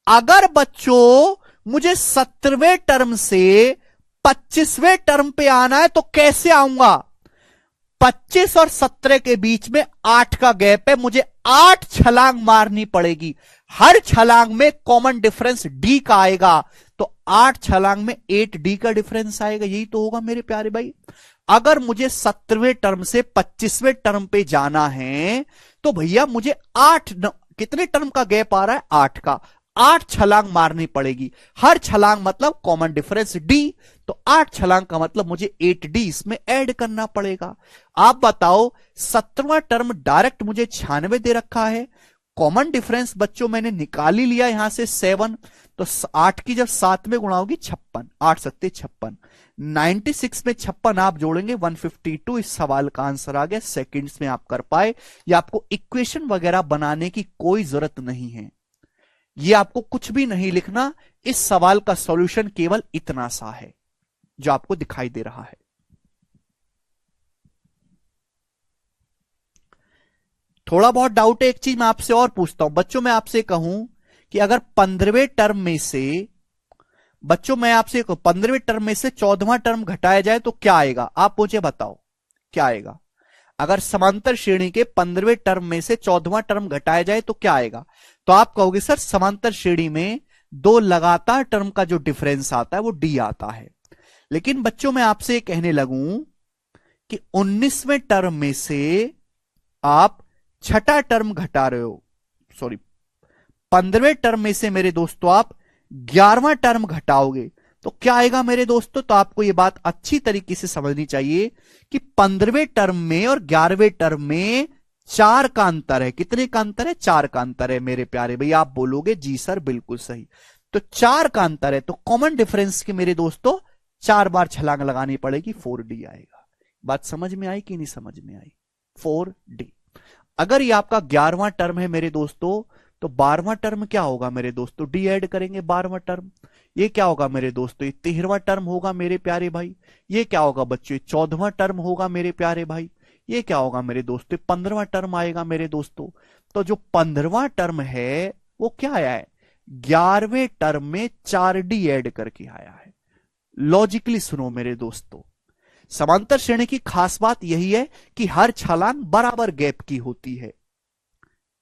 अगर बच्चों मुझे 17वें टर्म से 25वें टर्म पे आना है तो कैसे आऊंगा? 25 और 17 के बीच में 8 का गैप है, मुझे 8 छलांग मारनी पड़ेगी, हर छलांग में कॉमन डिफरेंस d का आएगा, तो 8 छलांग में 8d का डिफरेंस आएगा, यही तो होगा मेरे प्यारे भाई। अगर मुझे 17वें टर्म से 25वें टर्म पे जाना है तो भैया मुझे कितने टर्म का गैप आ रहा है, 8 का, 8 छलांग मारनी पड़ेगी। हर छलांग मतलब कॉमन डिफरेंस d, तो 8 छलांग का मतलब मुझे 8d इसमें ऐड करना पड़ेगा। आप बताओ 17वां टर्म डायरेक्ट मुझे 96 दे रखा है, कॉमन डिफरेंस बच्चों मैंने निकाल ही लिया यहां से 7, तो 8 की जब 7 में गुणा होगी 56, 8 सत्ते 56, 96 में 56 आप जोड़ेंगे 152। इस सवाल का आंसर आ गया, सेकंड्स में आप कर पाए। या आपको इक्वेशन वगैरह बनाने की कोई जरूरत नहीं है, ये आपको कुछ भी नहीं लिखना। इस सवाल का सॉल्यूशन केवल इतना सा है जो आपको दिखाई दे रहा है। थोड़ा बहुत डाउट है, एक चीज मैं आपसे और पूछता हूं बच्चों, मैं आपसे कहूं कि अगर 15वें टर्म में से, बच्चों मैं आपसे 15वें टर्म में से 14वां टर्म घटाया जाए तो क्या आएगा, आप मुझे बताओ क्या आएगा। अगर समांतर श्रेणी के 15वें टर्म में से 14वां टर्म घटाया जाए तो क्या आएगा, तो आप कहोगे सर समांतर श्रेणी में दो लगातार टर्म का जो डिफरेंस आता है वो डी आता है। लेकिन बच्चों मैं आपसे कहने लगूं कि 19वें टर्म में से आप छठा टर्म घटा रहे हो, सॉरी 15वें टर्म में से मेरे दोस्तों आप 11वां टर्म घटाओगे तो क्या आएगा मेरे दोस्तों। तो आपको यह बात अच्छी तरीके से समझनी चाहिए कि 15वें टर्म में और 11वें टर्म में 4 का अंतर है। कितने का अंतर है, 4 का अंतर है मेरे प्यारे भैया। आप बोलोगे जी सर बिल्कुल सही, तो 4 का अंतर है, तो कॉमन डिफरेंस के मेरे दोस्तों 4 बार छलांग लगानी पड़ेगी, 4d आएगा। बात समझ में आई कि नहीं समझ में आई, 4d। अगर ये आपका 11वां टर्म है मेरे दोस्तों तो 12वां टर्म क्या होगा मेरे दोस्तों, डी ऐड करेंगे 12वां टर्म। ये क्या होगा मेरे दोस्तों, ये 13वां टर्म होगा मेरे प्यारे भाई। ये क्या होगा बच्चों, 14वां टर्म होगा मेरे प्यारे भाई। ये क्या होगा मेरे दोस्तों, 15वां टर्म आएगा मेरे दोस्तों। तो जो 15वां टर्म है वो क्या आया है, 11वें टर्म में 4d ऐड करके आया है। लॉजिकली सुनो मेरे दोस्तों, समांतर श्रेणी की खास बात यही है कि हर छलांग बराबर गैप की होती है।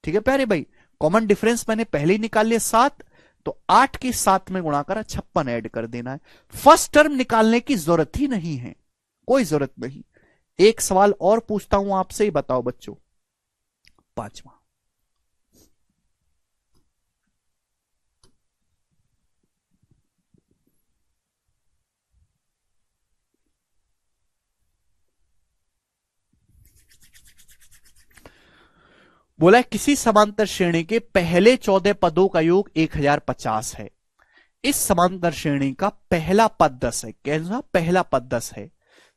ठीक है प्यारे भाई, कॉमन डिफरेंस मैंने पहले ही निकाल लिया 7, तो 8 के 7 में गुणा करा 56 ऐड कर देना है। फर्स्ट टर्म निकालने की जरूरत ही नहीं है, कोई जरूरत नहीं। एक सवाल और पूछता हूं आपसे, ही बताओ बच्चों, 5वां। बोला है किसी समांतर श्रेणी के पहले 14 पदों का योग 1050 है। इस समांतर श्रेणी का पहला पद 10 है। कैसा पहला पद 10 है,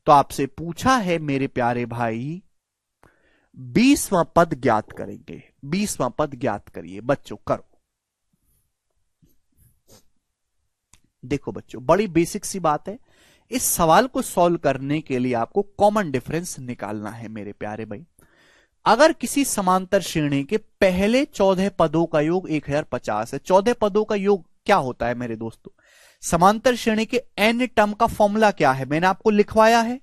तो आपसे पूछा है मेरे प्यारे भाई 20वां पद ज्ञात करेंगे। 20वां पद ज्ञात करिए बच्चों, करो। देखो बच्चों बड़ी बेसिक सी बात है, इस सवाल को सॉल्व करने के लिए आपको कॉमन डिफरेंस निकालना है मेरे प्यारे भाई। अगर किसी समांतर श्रेणी के पहले 14 पदों का योग 1050 है, 14 पदों का योग क्या होता है मेरे दोस्तों, समांतर श्रेणी के n टर्म का फॉर्मूला क्या है, मैंने आपको लिखवाया है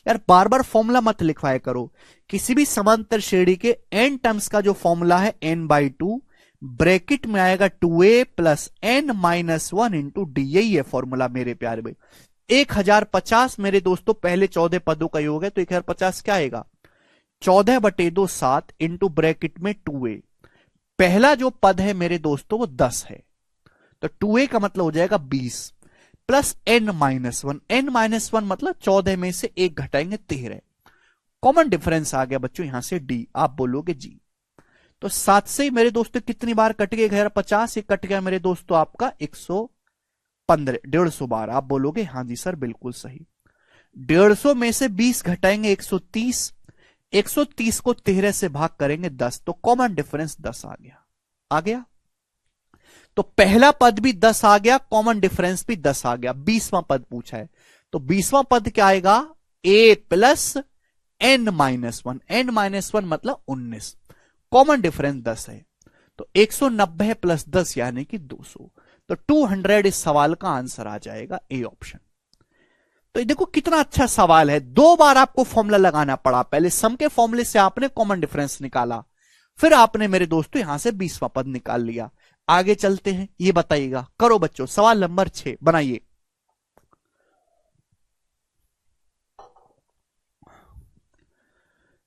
यार, बार बार फॉर्मूला मत लिखवाया करो। किसी भी समांतर श्रेणी के n टर्म्स का जो फॉर्मूला है n/2, ब्रैकेट में आएगा 2a plus n minus 1 into D, यही है फॉर्मूला मेरे प्यारे भाई। 1050 मेरे दोस्तों पहले 14 पदों का योग है, तो 1050 क्या आएगा, 14/2 7 इंटू ब्रैकेट में 2a। पहला जो पद है मेरे दोस्तों वो 10 है, तो 2a का मतलब हो जाएगा 20 plus n minus 1, n minus 1 मतलब 14 में से 1 घटाएंगे 13। कॉमन डिफरेंस आ गया बच्चों यहां से d, आप बोलोगे जी। तो 7 से ही मेरे दोस्तों कितनी बार कट गए, 1050 से कट गया मेरे दोस्तों आपका 115, 150 बार। आप बोलोगे हाँ जी सर बिल्कुल सही। 150 में से 20 घटाएंगे 130, 130 को 13 से भाग करेंगे 10, तो कॉमन डिफरेंस 10 आ गया। आ गया, तो पहला पद भी 10 आ गया, कॉमन डिफरेंस भी 10 आ गया। 20वां पद पूछा है, तो 20वां पद क्या आएगा, a plus n minus 1, n minus 1 मतलब 19, कॉमन डिफरेंस 10 है, तो 190 प्लस 10 यानी कि 200, तो 200 इस सवाल का आंसर आ जाएगा, ए ऑप्शन। तो देखो कितना अच्छा सवाल है, 2 बार आपको फॉर्मूला लगाना पड़ा। पहले सम के फॉर्मूले से आपने कॉमन डिफरेंस निकाला, फिर आपने मेरे दोस्तों यहां से 20वां पद निकाल लिया। आगे चलते हैं, ये बताइएगा। करो बच्चों, सवाल नंबर 6 बनाइए।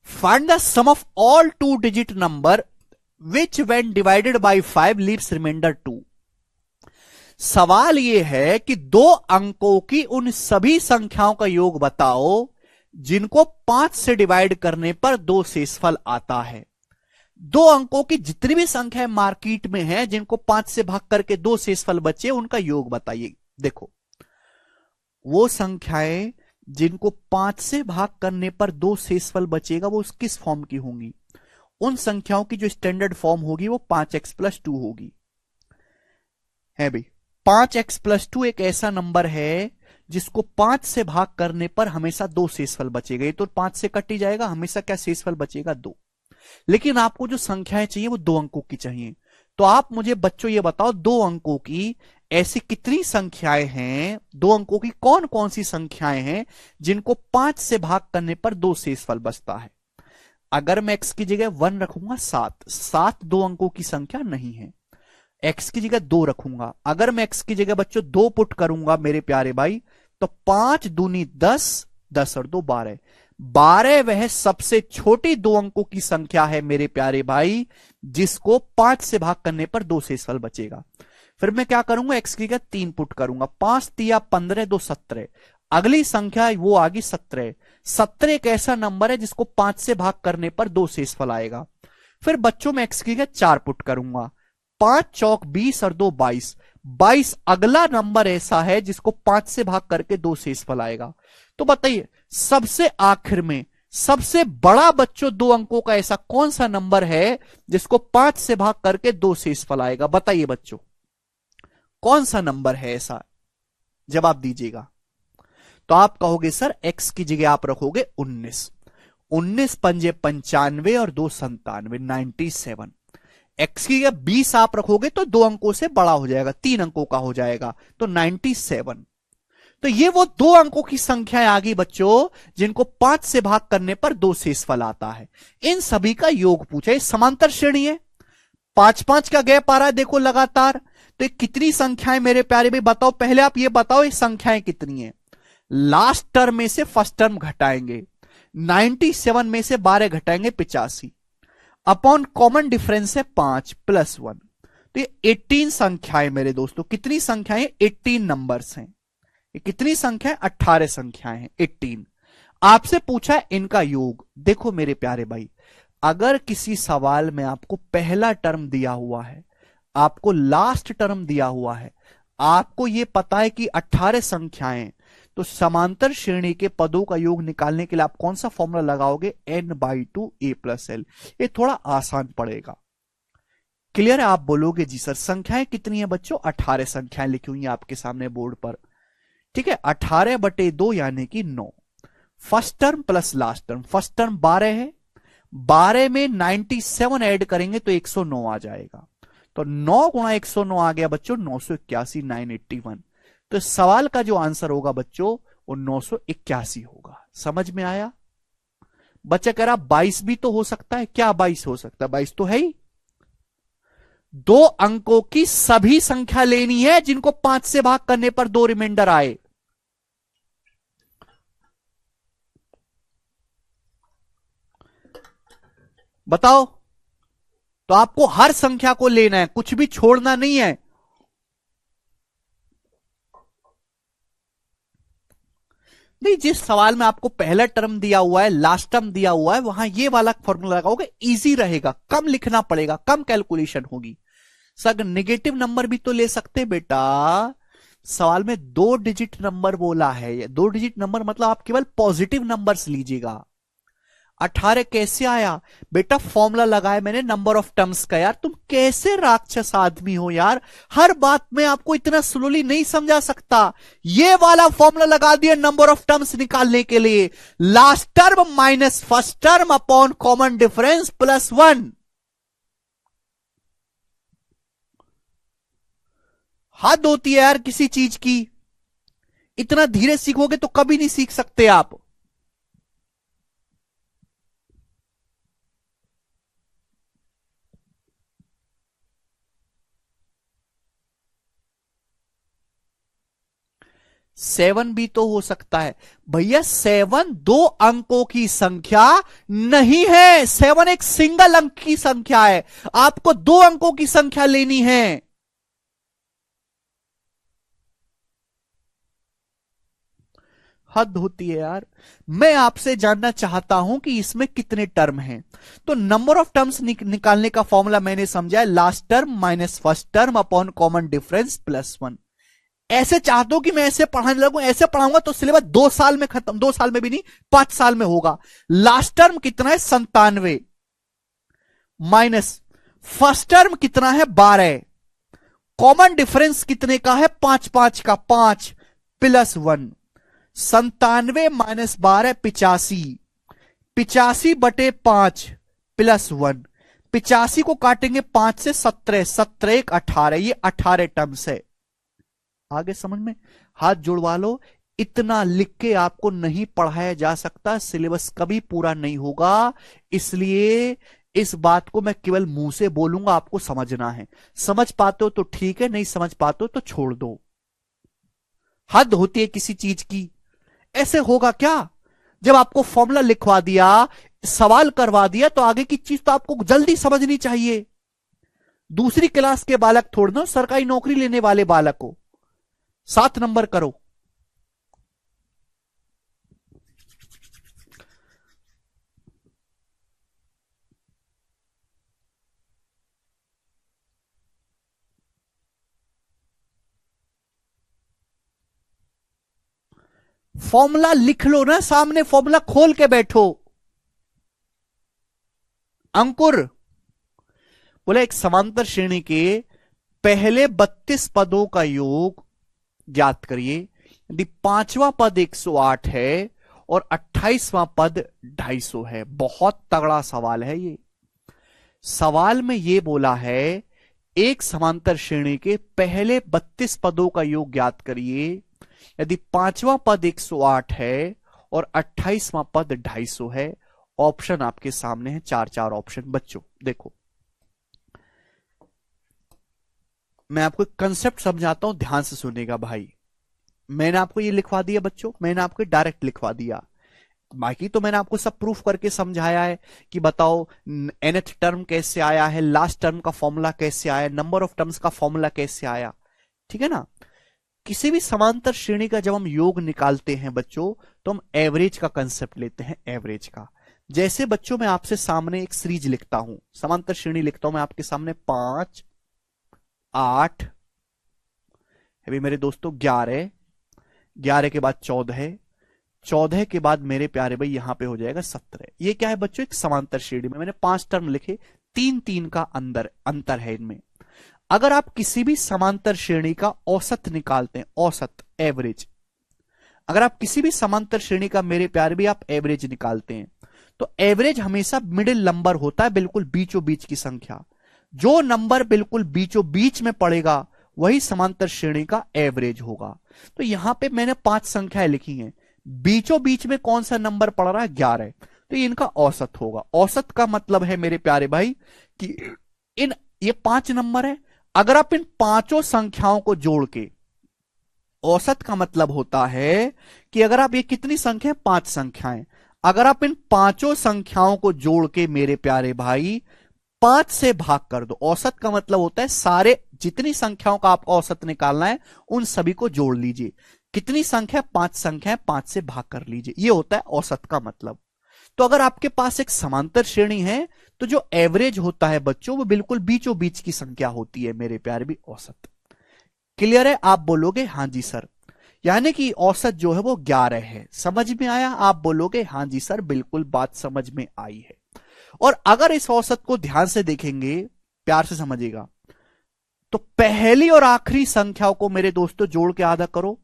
Find the sum of all two digit number which when divided by 5 leaves remainder 2। सवाल यह है कि दो अंकों की उन सभी संख्याओं का योग बताओ जिनको 5 से डिवाइड करने पर 2 शेषफल आता है। दो अंकों की जितनी भी संख्याएं मार्केट में है जिनको 5 से भाग करके 2 शेषफल बचे, उनका योग बताइए। देखो, वो संख्याएं जिनको 5 से भाग करने पर 2 शेषफल बचेगा वो किस फॉर्म की होंगी? उन संख्याओं की जो स्टैंडर्ड फॉर्म होगी वो 5x+2 होगी। है भाई, 5x+2 एक ऐसा नंबर है जिसको 5 से भाग करने पर हमेशा 2 शेषफल बचेगा। ये तो 5 से कट ही जाएगा, हमेशा क्या शेषफल बचेगा? 2। लेकिन आपको जो संख्याएं चाहिए वो 2 अंकों की चाहिए। तो आप मुझे बच्चों ये बताओ, 2 अंकों की ऐसी कितनी संख्याएं हैं, 2 अंकों की कौन कौन सी संख्याएं हैं जिनको 5 से भाग करने पर 2 शेषफल बचता है? अगर मैं x की जगह 1 रखूंगा, 7 2 अंकों की संख्या नहीं है। x की जगह 2 रखूंगा, अगर मैं x की जगह बच्चों 2 पुट करूंगा मेरे प्यारे भाई, तो 5 दूनी 10, 10 और 2 12। 12 वह सबसे छोटी 2 अंकों की संख्या है मेरे प्यारे भाई जिसको 5 से भाग करने पर 2 शेषफल बचेगा। फिर मैं क्या करूंगा, x की जगह 3 पुट करूंगा, 5 तिया 15, 2 17। अगली संख्या वो आ गई 17। 17 एक ऐसा नंबर है जिसको 5 से भाग करने पर 2 शेषफल आएगा। फिर बच्चों में x की जगह 4 पुट करूंगा, 5 चौक 20 और 2 22। 22 अगला नंबर ऐसा है जिसको 5 से भाग करके 2 शेषफल आएगा। तो बताइए, सबसे आखिर में सबसे बड़ा बच्चों 2 अंकों का ऐसा कौन सा नंबर है जिसको 5 से भाग करके 2 शेषफल आएगा? बताइए बच्चों, कौन सा नंबर है ऐसा? जवाब दीजिएगा। तो आप कहोगे सर x की जगह आप रखोगे 19। 19 पंजे 95 और 2 97, 97। x की जगह 20 आप रखोगे तो 2 अंकों से बड़ा हो जाएगा, 3 अंकों का हो जाएगा, तो 97। तो ये वो 2 अंकों की संख्याएं आ गई बच्चों जिनको 5 से भाग करने पर 2 शेषफल आता है। इन सभी का योग पूछा। ये समांतर श्रेणी है, 5-5 का गैप आ रहा है देखो लगातार। तो कितनी संख्याएं मेरे प्यारे भाई बताओ, पहले आप ये बताओ ये संख्याएं कितनी है। लास्ट टर्म में से फर्स्ट टर्म घटाएंगे, 97 में से 12 घटाएंगे 85, अपॉन कॉमन डिफरेंस है 5 + 1। तो ये 18 संख्याएं मेरे दोस्तों। कितनी संख्याएं? 18 नंबर्स हैं। ये कितनी संख्याएं? 18 संख्याएं हैं, 18। आपसे पूछा है इनका योग। देखो मेरे प्यारे भाई, अगर किसी सवाल में आपको पहला टर्म दिया हुआ है, आपको लास्ट टर्म दिया हुआ है, आपको यह पता है कि 18 संख्याएं, तो समांतर श्रेणी के पदों का योग निकालने के लिए आप कौन सा फॉर्मूला लगाओगे? n/2 a+l। ये थोड़ा आसान पड़ेगा। क्लियर है? आप बोलोगे जी सर संख्याएं कितनी है बच्चों? 18 संख्याएं लिखी हुई हैं आपके सामने बोर्ड पर। ठीक है, 18/2 यानी कि 9। First term plus last term, first term 12 है, 12 में 97 ऐड करेंगे तो 109 आ जाएगा। तो 9 गुणा 109 आ गया बच्चों 981, 981। तो सवाल का जो आंसर होगा बच्चों वो 981 होगा। समझ में आया? बच्चा कह रहा 22 भी तो हो सकता है। क्या 22 हो सकता है? 22 तो है ही। 2 अंकों की सभी संख्या लेनी है जिनको 5 से भाग करने पर 2 रिमाइंडर आए। बताओ। तो आपको हर संख्या को लेना है, कुछ भी छोड़ना नहीं है। नहीं, जिस सवाल में आपको पहला टर्म दिया हुआ है, लास्ट टर्म दिया हुआ है, वहां ये वाला फॉर्मूला लगाओगे, इजी रहेगा, कम लिखना पड़ेगा, कम कैलकुलेशन होगी। सर नेगेटिव नंबर भी तो ले सकते बेटा। सवाल में 2 डिजिट नंबर बोला है, 2 डिजिट नंबर मतलब आप केवल पॉजिटिव नंबर्स लीजिएगा। 18 कैसे आया बेटा? फॉर्मूला लगाया मैंने नंबर ऑफ टर्म्स का। यार तुम कैसे राक्षस आदमी हो यार, हर बात में आपको इतना स्लोली नहीं समझा सकता। ये वाला फॉर्मूला लगा दिया नंबर ऑफ टर्म्स निकालने के लिए, last term minus first term upon common difference +1। हद होती है यार किसी चीज की, इतना धीरे सीखोगे तो कभी नहीं सीख सकते आप। 7 भी तो हो सकता है भैया। 7 दो अंकों की संख्या नहीं है, 7 एक सिंगल अंक की संख्या है। आपको 2 अंकों की संख्या लेनी है। हद होती है यार। मैं आपसे जानना चाहता हूं कि इसमें कितने टर्म हैं। तो नंबर ऑफ टर्म्स निकालने का फॉर्मूला मैंने समझा है, last term minus first term upon common difference plus 1। ऐसे चाहते हो कि मैं ऐसे पढ़ाने लगूं? ऐसे पढ़ाऊंगा तो सिलेबस 2 साल में खत्म, 2 साल में भी नहीं 5 साल में होगा। लास्ट टर्म कितना है? 97 माइनस फर्स्ट टर्म कितना है? 12। कॉमन डिफरेंस कितने का है? 5 5 का 5 प्लस 1। 97 माइनस 12 85। 85 बटे 5 प्लस 1। 85 को काटेंगे 5 से 17, 17 एक 18, ये 18 टर्म्स है। आगे समझ में? हाथ जुड़वा लो। इतना लिख के आपको नहीं पढ़ाया जा सकता, सिलेबस कभी पूरा नहीं होगा। इसलिए इस बात को मैं केवल मुंह से बोलूंगा, आपको समझना है। समझ पाते हो तो ठीक है, नहीं समझ पाते हो तो छोड़ दो। हद होती है किसी चीज की। ऐसे होगा क्या? जब आपको फॉर्मूला लिखवा दिया, सवाल करवा दिया, तो आगे की चीज तो आपको जल्दी समझनी चाहिए। दूसरी क्लास के बालक थोड़ा ना, सरकारी नौकरी लेने वाले बालक को 7 नंबर करो। फॉर्मूला लिख लो ना, सामने फॉर्मूला खोल के बैठो। अंकुर बोले एक समांतर श्रेणी के पहले 32 पदों का योग ज्ञात करिए। यदि पांचवा पद 108 है और 28वां पद 250 है। बहुत तगड़ा सवाल है ये। सवाल में ये बोला है एक समांतर श्रेणी के पहले 32 पदों का योग ज्ञात करिए। यदि पांचवा पद 108 है और 28वां पद 250 है। ऑप्शन आपके सामने है, 4 ऑप्शन। बच्चों देखो, मैं आपको कंसेप्ट समझाता हूं, ध्यान से सुनेगा भाई। मैंने आपको ये लिखवा दिया बच्चों, मैंने आपको डायरेक्ट लिखवा दिया। बाकी तो मैंने आपको सब प्रूफ करके समझाया है कि बताओ nth टर्म कैसे आया है, लास्ट टर्म का फॉर्मूला कैसे आया, नंबर ऑफ टर्म्स का फॉर्मूला कैसे आया। ठीक है ना? किसी भी समांतर श्रेणी का जब हम योग निकालते हैं बच्चों, तो हम एवरेज का कंसेप्ट लेते हैं, एवरेज का। जैसे बच्चों मैं आपसे सामने एक सीरीज लिखता हूं, समांतर श्रेणी लिखता हूं मैं आपके सामने 5 8, अभी मेरे दोस्तों 11, 11 के बाद 14, 14 के बाद मेरे प्यारे भाई यहां पे हो जाएगा 17। ये क्या है बच्चों? एक समांतर श्रेणी में मैंने 5 टर्म लिखे, 3 का अंतर है इनमें। अगर आप किसी भी समांतर श्रेणी का औसत निकालते हैं, औसत एवरेज, अगर आप किसी भी समांतर श्रेणी का मेरे प्यारे भी आप एवरेज निकालते हैं, तो एवरेज हमेशा मिडिल नंबर होता है, बिल्कुल बीचों बीच की संख्या। जो नंबर बिल्कुल बीचों बीच में पड़ेगा वही समांतर श्रेणी का एवरेज होगा। तो यहां पे मैंने 5 संख्याएं लिखी हैं, बीचों बीच में कौन सा नंबर पड़ रहा है? 11। तो ये इनका औसत होगा। औसत का मतलब है मेरे प्यारे भाई कि ये 5 नंबर है। अगर आप इन पांचों संख्याओं को जोड़ के, औसत का मतलब होता है कि अगर आप ये कितनी संख्या, 5 संख्याएं, अगर आप इन पांचों संख्याओं को जोड़ के मेरे प्यारे भाई 5 से भाग कर दो। औसत का मतलब होता है सारे जितनी संख्याओं का आपको औसत निकालना है उन सभी को जोड़ लीजिए। कितनी संख्या? 5 संख्या, 5 से भाग कर लीजिए, ये होता है औसत का मतलब। तो अगर आपके पास एक समांतर श्रेणी है तो जो एवरेज होता है बच्चों वो बिल्कुल बीचों बीच की संख्या होती है मेरे प्यारे भी, औसत। क्लियर है? आप बोलोगे हां जी सर, यानी कि औसत जो है वो 11 है। समझ में आया? आप बोलोगे हां जी सर, बिल्कुल बात समझ में आई है। और अगर इस औसत को ध्यान से देखेंगे, प्यार से समझिएगा, तो पहली और आखिरी संख्याओं को मेरे दोस्तों जोड़ के आधा करो,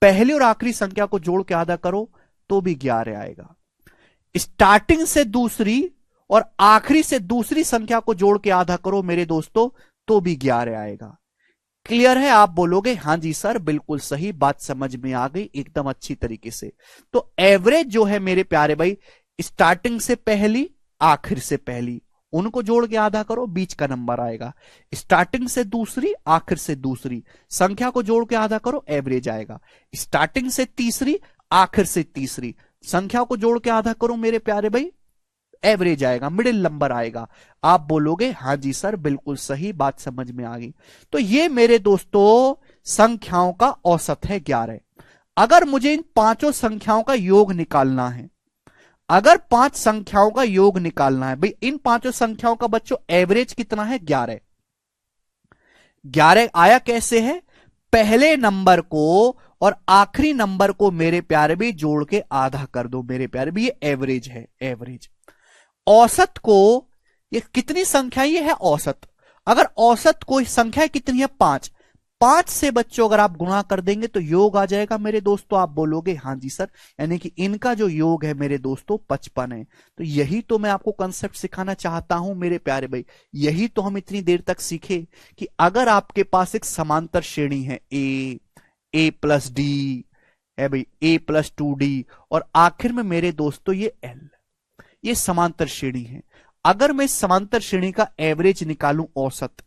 पहली और आखिरी संख्या को जोड़ के आधा करो तो भी 11 आएगा। स्टार्टिंग से दूसरी और आखिरी से दूसरी संख्या को जोड़ के आधा करो मेरे दोस्तों तो भी 11 आएगा। क्लियर है? आप बोलोगे हां जी सर, बिल्कुल सही बात, समझ में आ गई एकदम अच्छी तरीके से। तो एवरेज जो है मेरे प्यारे भाई, स्टार्टिंग से पहली, आखिर से पहली, उनको जोड़ के आधा करो, बीच का नंबर आएगा। स्टार्टिंग से दूसरी, आखिर से दूसरी संख्या को जोड़ के आधा करो, एवरेज आएगा। स्टार्टिंग से तीसरी, आखिर से तीसरी संख्या को जोड़ के आधा करो मेरे प्यारे भाई, एवरेज आएगा, मिडिल नंबर आएगा। आप बोलोगे हाँ जी सर बिल्कुल सही, बात समझ में आ गई। तो ये मेरे दोस्तों संख्याओं का औसत है 11। अगर मुझे इन पांचों संख्याओं का योग निकालना है, अगर 5 संख्याओं का योग निकालना है भाई, इन पांचों संख्याओं का बच्चों एवरेज कितना है? 11। 11 आया कैसे है? पहले नंबर को और आखिरी नंबर को मेरे प्यारे भी जोड़ के आधा कर दो मेरे प्यारे भी, ये एवरेज है, एवरेज। औसत को, ये कितनी संख्या, ये है औसत। अगर औसत को संख्या कितनी है? 5। 5 से बच्चों अगर आप गुणा कर देंगे तो योग आ जाएगा मेरे दोस्तों। आप बोलोगे हाँ जी सर, यानी कि इनका जो योग है मेरे दोस्तों 55 है। तो यही तो मैं आपको कंसेप्ट सिखाना चाहता हूं मेरे प्यारे भाई, यही तो हम इतनी देर तक सीखे कि अगर आपके पास एक समांतर श्रेणी है ए प्लस डी है भाई, ए प्लस 2d, और आखिर में मेरे दोस्तों ये एल, ये समांतर श्रेणी है। अगर मैं समांतर श्रेणी का एवरेज निकालूं, औसत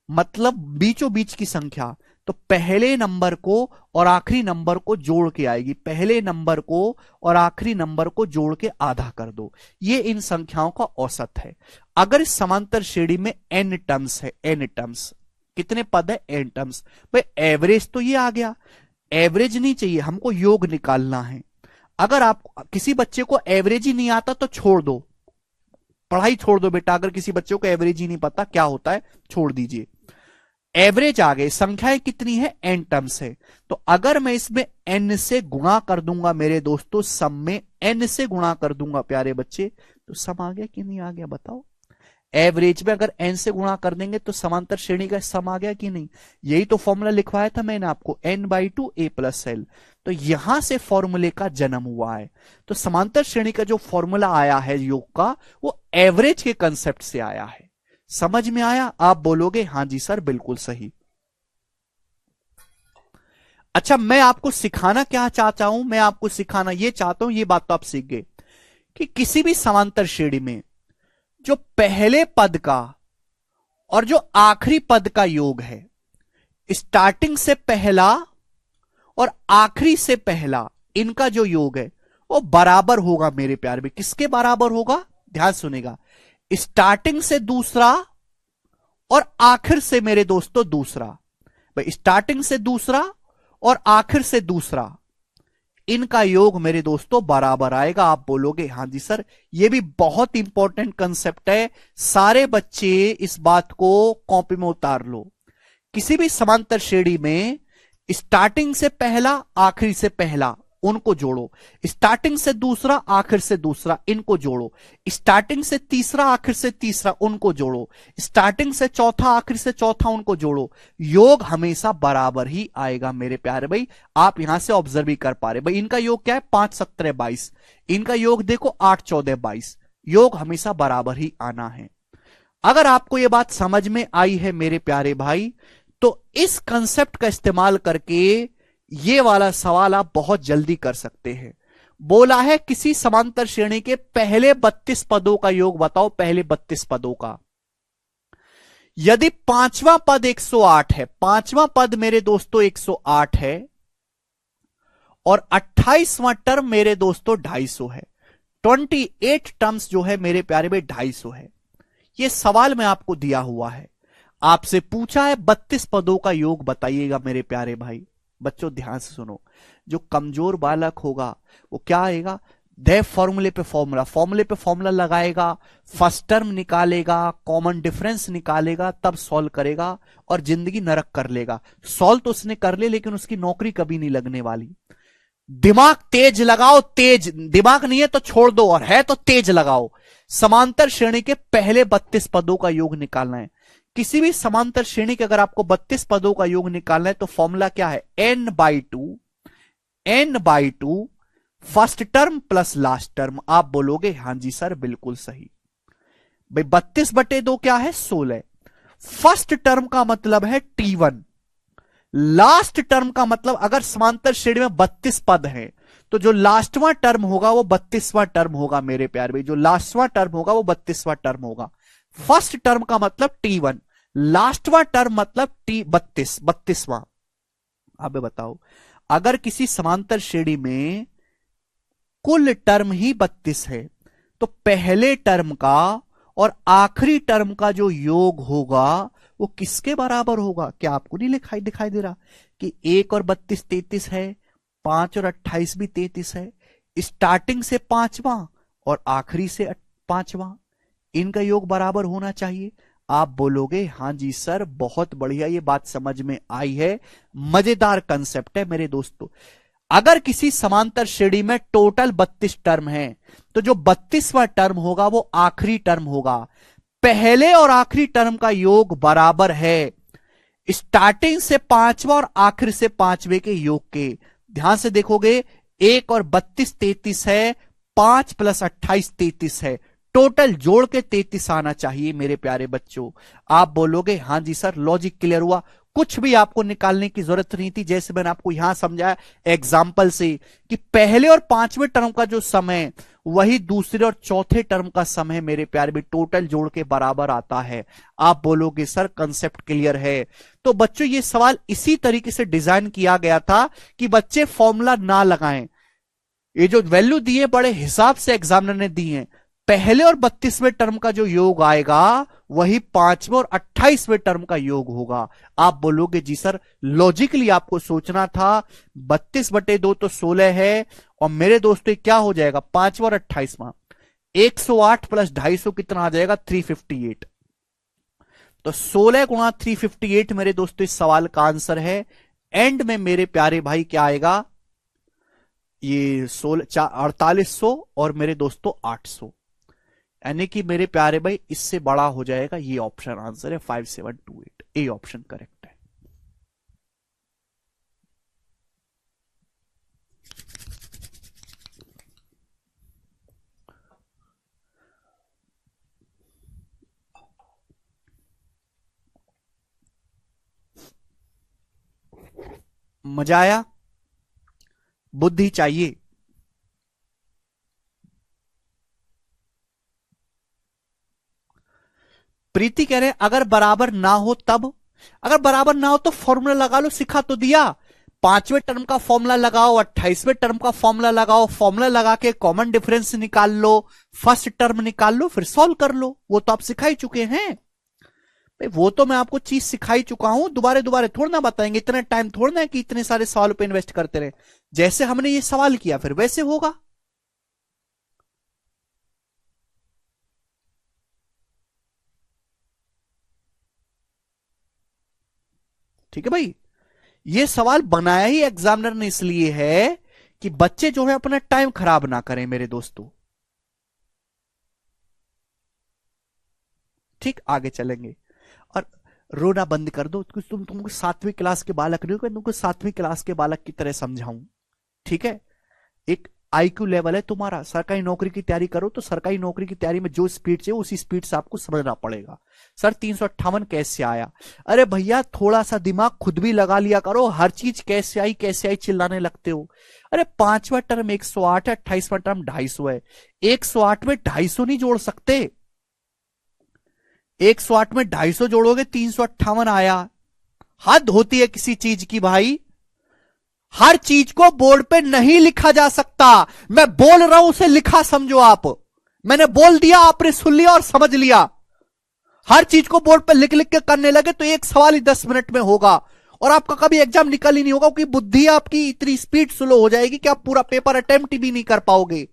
मतलब बीचों बीच की संख्या, तो पहले नंबर को और आखिरी नंबर को जोड़ के आएगी, पहले नंबर को और आखिरी नंबर को जोड़ के आधा कर दो, ये इन संख्याओं का औसत है। अगर इस समांतर श्रेणी में n टर्म्स है, n टर्म्स, कितने पद है? n terms. भाई एवरेज तो ये आ गया, एवरेज नहीं चाहिए हमको, योग निकालना है। अगर आप किसी बच्चे को एवरेज ही नहीं आता तो छोड़ दो, पढ़ाई छोड़ दो बेटा। अगर किसी बच्चे को एवरेज ही नहीं पता क्या होता है, छोड़ दीजिए। एवरेज आ गए, संख्याएं कितनी है? n टर्म्स है। तो अगर मैं इसमें n से गुणा कर दूंगा मेरे दोस्तों, सम में n से गुणा कर दूंगा प्यारे बच्चे, तो सम आ गया कि नहीं आ गया बताओ? एवरेज में अगर n से गुणा कर देंगे तो समांतर श्रेणी का सम आ गया कि नहीं? यही तो फॉर्मूला लिखवाया था मैंने आपको, n/2 a + l। तो यहां से फॉर्मूले का जन्म हुआ है। तो समांतर श्रेणी का जो फॉर्मूला आया है योग का, वो एवरेज के कंसेप्ट से आया है। समझ में आया? आप बोलोगे हाँ जी सर बिल्कुल सही। अच्छा, मैं आपको सिखाना क्या चाहता हूं? मैं आपको सिखाना ये चाहता हूं, ये बात तो आप सीख गए कि किसी भी समांतर श्रेणी में जो पहले पद का और जो आखिरी पद का योग है, स्टार्टिंग से पहला और आखिरी से पहला, इनका जो योग है वो बराबर होगा मेरे प्यारे में। किसके बराबर होगा? ध्यान सुनेगा, स्टार्टिंग से दूसरा और आखिर से मेरे दोस्तों दूसरा। भाई स्टार्टिंग से दूसरा और आखिर से दूसरा, इनका योग मेरे दोस्तों बराबर आएगा। आप बोलोगे हाँ जी सर, ये भी बहुत इंपॉर्टेंट कंसेप्ट है, सारे बच्चे इस बात को कॉपी में उतार लो। किसी भी समांतर श्रेणी में स्टार्टिंग से पहला, आखिरी से पहला, उनको जोड़ो। स्टार्टिंग से दूसरा, आखिर से दूसरा, इनको जोड़ो। स्टार्टिंग से तीसरा, आखिर से तीसरा, उनको जोड़ो। स्टार्टिंग से चौथा, आखिर से चौथा, उनको जोड़ो। योग हमेशा बराबर ही आएगा मेरे प्यारे भाई। आप यहां से ऑब्जर्व भी कर पा रहे भाई, इनका योग क्या है? 5 17 22, इनका योग देखो 8 14 22। योग हमेशा बराबर ही आना है। अगर आपको यह बात समझ में आई है मेरे प्यारे भाई, तो इस कंसेप्ट का इस्तेमाल करके ये वाला सवाल आप बहुत जल्दी कर सकते हैं। बोला है किसी समांतर श्रेणी के पहले 32 पदों का योग बताओ, पहले 32 पदों का। यदि पांचवा पद 108 है, पांचवा पद मेरे दोस्तों 108 है, और 28वां टर्म मेरे दोस्तों 250 है, 28 टर्म्स जो है मेरे प्यारे में 250 है। यह सवाल मैं आपको दिया हुआ है, आपसे पूछा है 32 पदों का योग बताइएगा मेरे प्यारे भाई। बच्चों ध्यान से सुनो, जो कमजोर बालक होगा वो क्या आएगा? दे फॉर्मूले पे फॉर्मूला, फॉर्मूले पे फॉर्मूला लगाएगा, फर्स्ट टर्म निकालेगा, कॉमन डिफरेंस निकालेगा, तब सॉल्व करेगा और जिंदगी नरक कर लेगा। सॉल्व तो उसने कर ले, लेकिन उसकी नौकरी कभी नहीं लगने वाली। दिमाग तेज लगाओ, तेज। दिमाग नहीं है तो छोड़ दो, और है तो तेज लगाओ। समांतर श्रेणी के पहले 32 पदों का योग निकालना है। किसी भी समांतर श्रेणी के अगर आपको 32 पदों का योग निकालना है तो फॉर्मूला क्या है? n/2 first term plus last term. आप बोलोगे हां जी सर बिल्कुल सही। भाई 32/2 क्या है? 16। फर्स्ट टर्म का मतलब है t1, लास्ट टर्म का मतलब, अगर समांतर श्रेणी में 32 पद हैं तो जो लास्टवां टर्म होगा वो 32वां टर्म होगा मेरे प्यारे भाई। जो लास्टवां टर्म होगा वो 32वां टर्म होगा। फर्स्ट टर्म का मतलब T1, लास्टवा टर्म मतलब T32, 32वां। अब बताओ, अगर किसी समांतर श्रेणी में कुल टर्म ही 32 है तो पहले टर्म का और आखिरी टर्म का जो योग होगा वो किसके बराबर होगा? क्या आपको नहीं दिखाई दे रहा कि 1 और 32 33 है, 5 और 28 भी 33 है, स्टार्टिंग से 5वां और आखिरी से 5वां, इनका योग बराबर होना चाहिए। आप बोलोगे हां जी सर, बहुत बढ़िया, ये बात समझ में आई है, मजेदार कंसेप्ट है मेरे दोस्तों। अगर किसी समांतर श्रेणी में टोटल 32 टर्म है तो जो 32वां टर्म होगा वो आखिरी टर्म होगा, पहले और आखिरी टर्म का योग बराबर है स्टार्टिंग से 5वां और आखिर से 5वें के योग के। ध्यान से देखोगे, 1 और 32 33 है, 5 प्लस 28 33 है, टोटल जोड़ के 33 आना चाहिए मेरे प्यारे बच्चों। आप बोलोगे हां जी सर, लॉजिक क्लियर हुआ, कुछ भी आपको निकालने की जरूरत नहीं थी, जैसे मैंने आपको यहां समझाया एग्जाम्पल से कि पहले और 5वें टर्म का जो समय वही दूसरे और चौथे टर्म का समय मेरे प्यारे भी टोटल जोड़ के बराबर आता है। आप बोलोगे सर कंसेप्ट क्लियर है। तो बच्चों ये सवाल इसी तरीके से डिजाइन किया गया था कि बच्चे फॉर्मूला ना लगाएं, ये जो वैल्यू दिए बड़े हिसाब से एग्जामिनर ने दी है, पहले और 32वें टर्म का जो योग आएगा वही 5वें और 28वें टर्म का योग होगा। आप बोलोगे जी सर, लॉजिकली आपको सोचना था, 32/2 तो 16 है, और मेरे दोस्तों क्या हो जाएगा 5वां और 28वां, 108 प्लस 250 कितना आ जाएगा 358। तो 16 गुणा 358 मेरे दोस्तों इस सवाल का आंसर है। एंड में मेरे प्यारे भाई क्या आएगा, ये 4800 और मेरे दोस्तों 800, यानी कि मेरे प्यारे भाई इससे बड़ा हो जाएगा। ये ऑप्शन आंसर है 5728, ए ऑप्शन करेक्ट है। मजा आया? बुद्धि चाहिए। प्रीति कह रहे हैं अगर बराबर ना हो तब, अगर बराबर ना हो तो फॉर्मूला लगा लो, सिखा तो दिया, 5वें टर्म का फॉर्मूला लगाओ, 28वें टर्म का फॉर्मूला लगाओ, फॉर्मूला लगा के कॉमन डिफरेंस निकाल लो, फर्स्ट टर्म निकाल लो, फिर सॉल्व कर लो। वो तो आप सिखा ही चुके हैं भाई, वो तो मैं आपको चीज सिखाई चुका हूं, दोबारा दोबारा थोड़ा ना बताएंगे, इतना टाइम थोड़ा ना है कि इतने सारे सवालों पे इन्वेस्ट करते रहे। जैसे हमने ये सवाल किया फिर वैसे होगा। ठीक है भाई, ये सवाल बनाया ही एग्जामिनर ने इसलिए है कि बच्चे जो है अपना टाइम खराब ना करें मेरे दोस्तों। ठीक, आगे चलेंगे। और रोना बंद कर दो, कुछ तुमको 7वीं क्लास के बालक नहीं हो, तुमको 7वीं क्लास के बालक की तरह समझाऊं। ठीक है, एक आईक्यू लेवल है तुम्हारा, सरकारी नौकरी की तैयारी करो तो सरकारी नौकरी की तैयारी में जो स्पीड चाहिए उसी स्पीड से आपको समझना पड़ेगा। सर 358 कैसे आया? अरे भैया थोड़ा सा दिमाग खुद भी लगा लिया करो, हर चीज कैसे आई चिल्लाने लगते हो। अरे 5वां टर्म 108 है, 28वां टर्म 250 है, 108 में 250 नहीं जोड़ सकते, 108 में 250 जोड़ोगे 358 आया। हद होती है किसी चीज की भाई, हर चीज को बोर्ड पे नहीं लिखा जा सकता। मैं बोल रहा हूं उसे लिखा समझो आप, मैंने बोल दिया आपने सुन लिया और समझ लिया। हर चीज को बोर्ड पे लिख लिख के करने लगे तो एक सवाल ही 10 मिनट में होगा और आपका कभी एग्जाम निकल ही नहीं होगा, क्योंकि बुद्धि आपकी इतनी स्पीड स्लो हो जाएगी कि आप पूरा पेपर अटेम्प्ट भी नहीं कर पाओगे।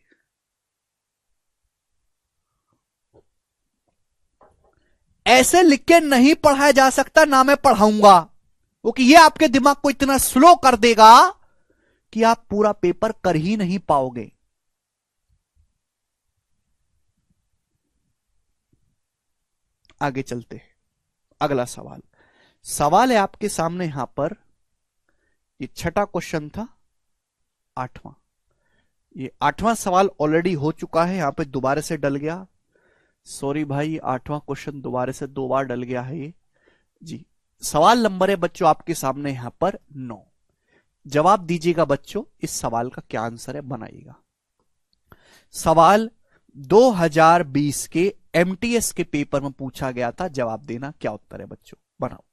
ऐसे लिख के नहीं पढ़ाया जा सकता, ना मैं पढ़ाऊंगा, क्योंकि ये आपके दिमाग को इतना स्लो कर देगा कि आप पूरा पेपर कर ही नहीं पाओगे। आगे चलते हैं, अगला सवाल। सवाल है आपके सामने यहां पर, ये छठा क्वेश्चन था, 8वां। ये 8वां सवाल ऑलरेडी हो चुका है, यहां पे दोबारा से डल गया, सॉरी भाई, 8वां क्वेश्चन दोबारा से 2 बार डल गया है ये जी। सवाल नंबर है बच्चों आपके सामने यहां पर 9। जवाब दीजिएगा बच्चों, इस सवाल का क्या आंसर है बनाइएगा। सवाल 2020 के एमटीएस के पेपर में पूछा गया था। जवाब देना क्या उत्तर है बच्चों, बनाओ।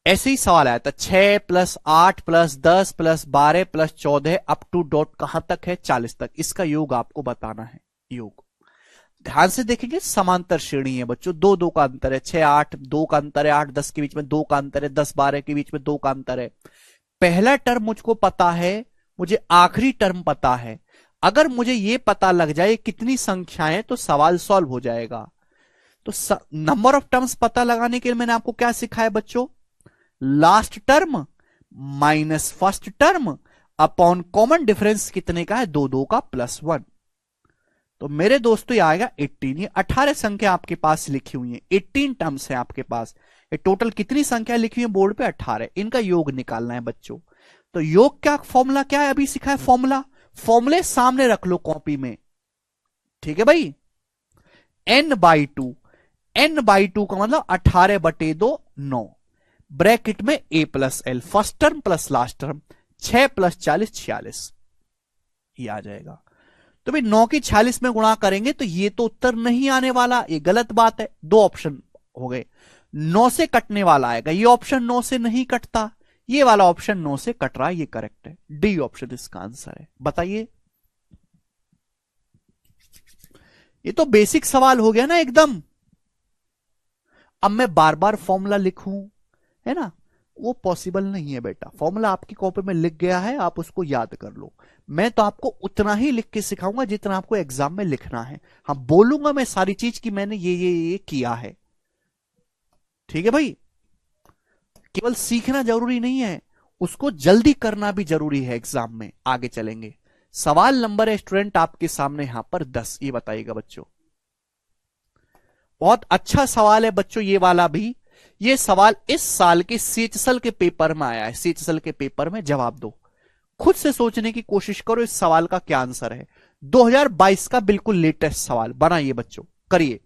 ऐसे ही सवाल आया था 6 + 8 + 10 + 12 + 14 अप टू डॉट कहां तक है, 40 तक। इसका योग आपको बताना है। योग ध्यान से देखेंगे, समांतर श्रेणी है बच्चों, दो दो का अंतर है। 6 8 2 का अंतर है, 8 10 के बीच में 2 का अंतर है, 10 12 के बीच में 2 का अंतर है। पहला टर्म मुझको पता है, मुझे आखिरी टर्म पता है। अगर मुझे यह पता लग जाए कितनी संख्याएं, तो सवाल सॉल्व हो जाएगा। तो नंबर ऑफ टर्म्स पता लगाने के लिए मैंने आपको क्या सिखाया बच्चों, last term minus first term upon common difference कितने का है, 2 2 का +1। तो मेरे दोस्तों ये आएगा 18। ये 18 संख्या आपके पास लिखी हुई है, 18 टर्म्स है आपके पास। ये टोटल कितनी संख्या लिखी हुई है बोर्ड पे, 18। इनका योग निकालना है बच्चों। तो योग क्या फॉर्मूला क्या है, अभी सिखा है फॉर्मूला। फॉर्मूले सामने रख लो कॉपी में, ठीक है भाई। n/2, n/2 का मतलब 18/2 9, ब्रैकेट में a + l, first term plus last term, 6 + 40 46, ये आ जाएगा। तो भाई 9 की 46 में गुणा करेंगे तो ये तो उत्तर नहीं आने वाला, ये गलत बात है। दो ऑप्शन हो गए, 9 से कटने वाला आएगा, ये ऑप्शन 9 से नहीं कटता, ये वाला ऑप्शन 9 से कट रहा है, ये करेक्ट है। डी ऑप्शन इसका आंसर है। बताइए, ये तो बेसिक सवाल हो गया ना एकदम। अब मैं बार बार फॉर्मूला लिखूं, है ना, वो पॉसिबल नहीं है बेटा। फॉर्मूला आपकी कॉपी में लिख गया है, आप उसको याद कर लो। मैं तो आपको उतना ही लिख के सिखाऊंगा जितना आपको एग्जाम में लिखना है। हाँ, बोलूंगा मैं सारी चीज की मैंने ये किया है, ठीक है भाई। केवल सीखना जरूरी नहीं है, उसको जल्दी करना भी जरूरी है एग्जाम में। आगे चलेंगे, सवाल नंबर है स्टूडेंट आपके सामने यहां पर 10। ये बताइएगा बच्चों, बहुत अच्छा सवाल है बच्चों ये वाला भी। ये सवाल इस साल के सीएचएसएल के पेपर में आया है। सीएचएसएल के पेपर में जवाब दो, खुद से सोचने की कोशिश करो इस सवाल का क्या आंसर है। 2022 का बिल्कुल लेटेस्ट सवाल बनाइए बच्चों, करिए।